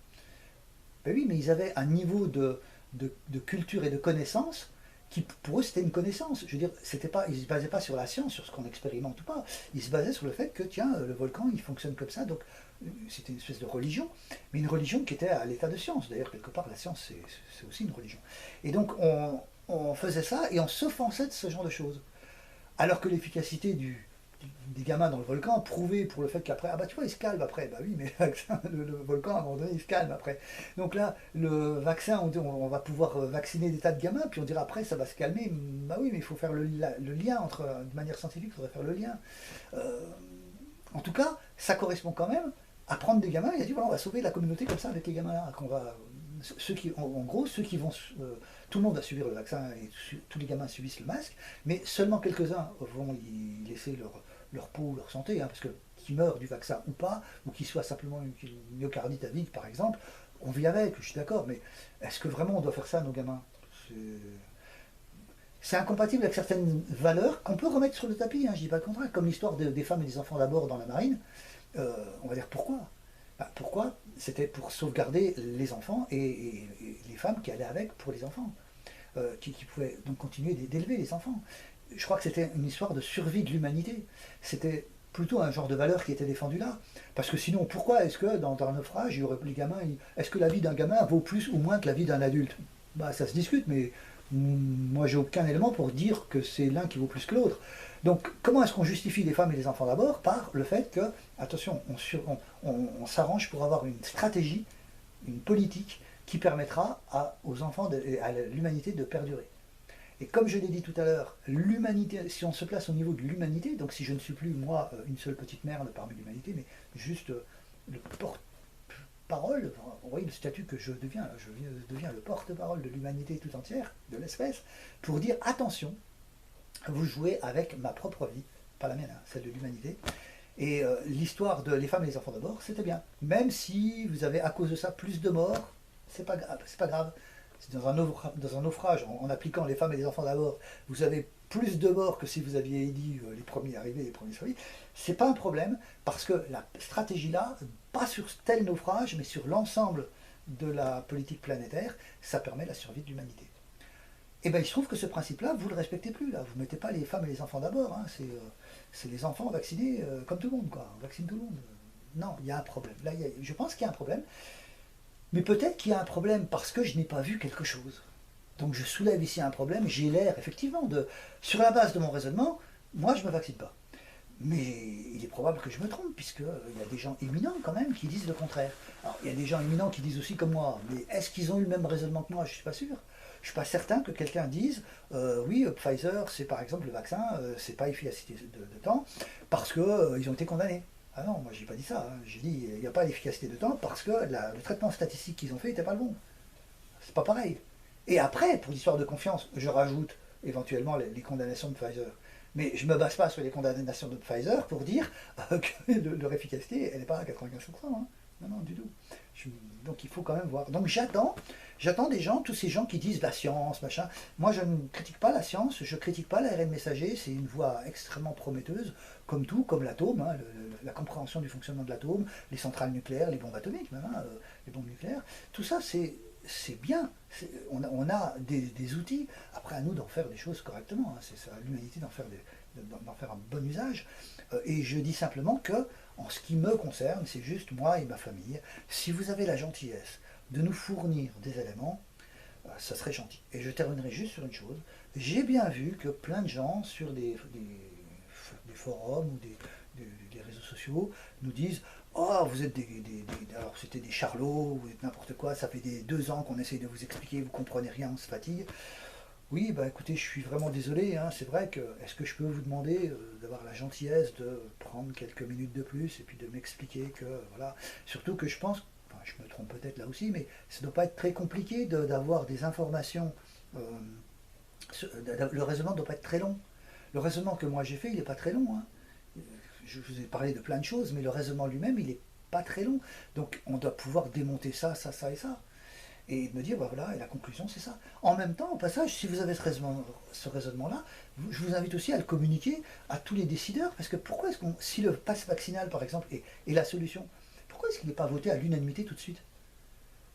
Ben oui, mais ils avaient un niveau de culture et de connaissance qui, pour eux, c'était une connaissance. Je veux dire, ils ne se basaient pas sur la science, sur ce qu'on expérimente ou pas. Ils se basaient sur le fait que, tiens, le volcan, il fonctionne comme ça. Donc, c'était une espèce de religion, mais une religion qui était à l'état de science. D'ailleurs, quelque part, la science, c'est aussi une religion. Et donc, on faisait ça et on s'offensait de ce genre de choses. Alors que l'efficacité des gamins dans le volcan prouvée pour le fait qu'après, ah bah tu vois, il se calme après. Bah oui, mais le volcan, à un moment donné, il se calme après. Donc là, le vaccin, on va pouvoir vacciner des tas de gamins, puis on dira après, ça va se calmer. Bah oui, mais il faut faire le lien entre, de manière scientifique, il faudrait faire le lien. En tout cas, ça correspond quand même à prendre des gamins. Il a dit, voilà, on va sauver la communauté comme ça avec les gamins là, en gros, ceux qui vont, tout le monde va subir le vaccin et tous les gamins subissent le masque, mais seulement quelques-uns vont y laisser leur peau, leur santé, parce que qu'ils meurent du vaccin ou pas, ou qu'ils soient simplement une myocardite à vide par exemple, on vit avec, je suis d'accord, mais est-ce que vraiment on doit faire ça à nos gamins? C'est incompatible avec certaines valeurs qu'on peut remettre sur le tapis, je dis pas le contraire, comme l'histoire des femmes et des enfants d'abord dans la marine. On va dire pourquoi? Pourquoi? C'était pour sauvegarder les enfants et les femmes qui allaient avec pour les enfants, qui pouvaient donc continuer d'élever les enfants. Je crois que c'était une histoire de survie de l'humanité. C'était plutôt un genre de valeur qui était défendu là. Parce que sinon, pourquoi est-ce que dans un naufrage, il y aurait les gamins, est-ce que la vie d'un gamin vaut plus ou moins que la vie d'un adulte? Ça se discute, mais moi j'ai aucun élément pour dire que c'est l'un qui vaut plus que l'autre. Donc comment est-ce qu'on justifie les femmes et les enfants d'abord? Par le fait que, attention, on s'arrange pour avoir une stratégie, une politique qui permettra aux enfants et à l'humanité de perdurer. Et comme je l'ai dit tout à l'heure, l'humanité, si on se place au niveau de l'humanité, donc si je ne suis plus moi une seule petite merde parmi l'humanité, mais juste le porte-parole, vous voyez le statut que je deviens le porte-parole de l'humanité tout entière, de l'espèce, pour dire attention, vous jouez avec ma propre vie, pas la mienne, celle de l'humanité. Et l'histoire de les femmes et les enfants d'abord, c'était bien. Même si vous avez à cause de ça plus de morts, c'est pas grave. C'est dans un naufrage, en appliquant les femmes et les enfants d'abord, vous avez plus de morts que si vous aviez dit les premiers arrivés, les premiers survivants. C'est pas un problème, parce que la stratégie là, pas sur tel naufrage, mais sur l'ensemble de la politique planétaire, ça permet la survie de l'humanité. Et bien il se trouve que ce principe-là, vous ne le respectez plus. Là. Vous ne mettez pas les femmes et les enfants d'abord. C'est les enfants vaccinés comme tout le monde. On vaccine tout le monde. Non, il y a un problème. Là, je pense qu'il y a un problème. Mais peut-être qu'il y a un problème parce que je n'ai pas vu quelque chose. Donc je soulève ici un problème. J'ai l'air, effectivement, sur la base de mon raisonnement, moi je ne me vaccine pas. Mais il est probable que je me trompe, puisqu'il y a des gens éminents quand même qui disent le contraire. Alors il y a des gens éminents qui disent aussi comme moi, mais est-ce qu'ils ont eu le même raisonnement que moi? Je ne suis pas sûr. Je suis pas certain que quelqu'un dise oui, Pfizer, c'est par exemple le vaccin, c'est pas efficacité de temps parce que ils ont été condamnés. Ah non, moi j'ai pas dit ça. Hein. J'ai dit il n'y a pas d'efficacité de temps parce que le traitement statistique qu'ils ont fait n'était pas le bon. C'est pas pareil. Et après, pour l'histoire de confiance, je rajoute éventuellement les condamnations de Pfizer. Mais je ne me base pas sur les condamnations de Pfizer pour dire que leur efficacité, elle n'est pas à 95%. Hein. Non, non, du tout. Donc il faut quand même voir. Donc j'attends des gens, tous ces gens qui disent la science, machin. Moi, je ne critique pas la science, je ne critique pas l'ARN messager, c'est une voie extrêmement prometteuse, comme tout, comme l'atome, hein, la compréhension du fonctionnement de l'atome, les centrales nucléaires, les bombes atomiques, même, hein, les bombes nucléaires. Tout ça, c'est bien. On a des outils. Après, à nous d'en faire des choses correctement. Hein. C'est à l'humanité d'en faire un bon usage. Et je dis simplement que, en ce qui me concerne, c'est juste moi et ma famille. Si vous avez la gentillesse de nous fournir des éléments, ça serait gentil. Et je terminerai juste sur une chose. J'ai bien vu que plein de gens sur des forums ou des réseaux sociaux nous disent oh, vous êtes alors c'était des charlots, vous êtes n'importe quoi, ça fait 2 ans qu'on essaye de vous expliquer, vous comprenez rien, on se fatigue. Oui, bah écoutez, je suis vraiment désolé, hein, c'est vrai que, est-ce que je peux vous demander d'avoir la gentillesse de prendre quelques minutes de plus et puis de m'expliquer que, voilà, surtout que je pense, enfin je me trompe peut-être là aussi, mais ça ne doit pas être très compliqué d'avoir des informations, le raisonnement ne doit pas être très long. Le raisonnement que moi j'ai fait, il n'est pas très long, hein. Je vous ai parlé de plein de choses, mais le raisonnement lui-même, il n'est pas très long. Donc on doit pouvoir démonter ça, ça, ça et ça. Et me dire, bah voilà, et la conclusion, c'est ça. En même temps, au passage, si vous avez ce raisonnement-là, je vous invite aussi à le communiquer à tous les décideurs, parce que pourquoi est-ce si le pass vaccinal, par exemple, est la solution, pourquoi est-ce qu'il n'est pas voté à l'unanimité tout de suite?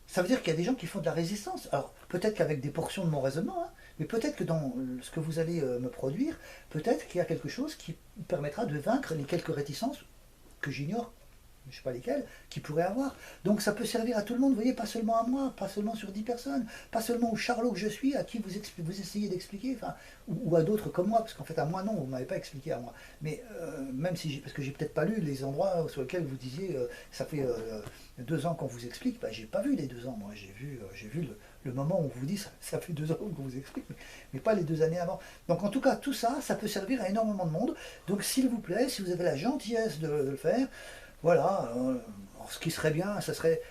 Ça veut dire qu'il y a des gens qui font de la résistance. Alors, peut-être qu'avec des portions de mon raisonnement, hein, mais peut-être que dans ce que vous allez me produire, peut-être qu'il y a quelque chose qui permettra de vaincre les quelques réticences que j'ignore, je ne sais pas lesquelles, qui pourraient avoir. Donc ça peut servir à tout le monde, vous voyez, pas seulement à moi, pas seulement sur 10 personnes, pas seulement au charlot que je suis, à qui vous essayez d'expliquer, enfin, ou à d'autres comme moi, parce qu'en fait à moi non, vous ne m'avez pas expliqué à moi. Mais même si parce que j'ai peut-être pas lu les endroits sur lesquels vous disiez, ça fait 2 ans qu'on vous explique, bah, j'ai pas vu les 2 ans, moi j'ai vu le moment où on vous dit ça fait 2 ans qu'on vous explique, mais pas les 2 années avant. Donc en tout cas, tout ça, ça peut servir à énormément de monde. Donc s'il vous plaît, si vous avez la gentillesse de le faire, voilà, ce qui serait bien, ça serait,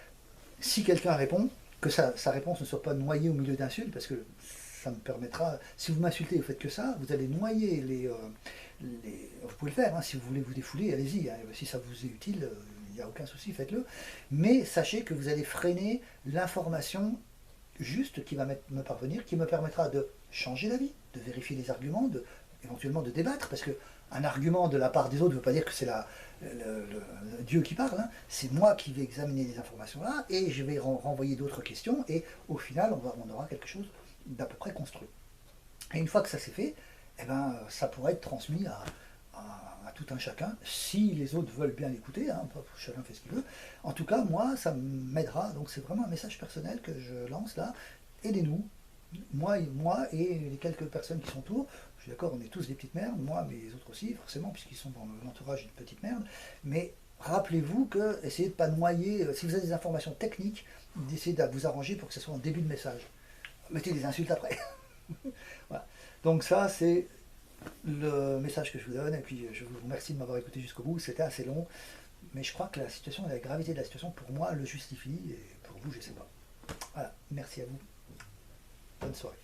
si quelqu'un répond, que sa réponse ne soit pas noyée au milieu d'insultes, parce que ça me permettra, si vous m'insultez, vous faites que ça, vous allez noyer vous pouvez le faire, hein, si vous voulez vous défouler, allez-y, hein, si ça vous est utile, il n'y a aucun souci, faites-le, mais sachez que vous allez freiner l'information juste qui va me parvenir, qui me permettra de changer d'avis, de vérifier les arguments, éventuellement de débattre, parce que un argument de la part des autres ne veut pas dire que c'est le Dieu qui parle, hein. C'est moi qui vais examiner les informations là, et je vais renvoyer d'autres questions, et au final, on aura quelque chose d'à peu près construit. Et une fois que ça c'est fait, eh ben, ça pourrait être transmis à tout un chacun, si les autres veulent bien l'écouter, hein, chacun fait ce qu'il veut. En tout cas, moi, ça m'aidera, donc c'est vraiment un message personnel que je lance là. Aidez-nous, moi et les quelques personnes qui sont autour. Je suis d'accord, on est tous des petites merdes, moi, mais les autres aussi, forcément, puisqu'ils sont dans l'entourage d'une petite merde. Mais rappelez-vous que, essayez de ne pas noyer, si vous avez des informations techniques, d'essayer de vous arranger pour que ce soit en début de message. Mettez des insultes après. Voilà. Donc ça, c'est le message que je vous donne, et puis je vous remercie de m'avoir écouté jusqu'au bout. C'était assez long, mais je crois que la situation, la gravité de la situation, pour moi, le justifie, et pour vous, je ne sais pas. Voilà, merci à vous. Bonne soirée.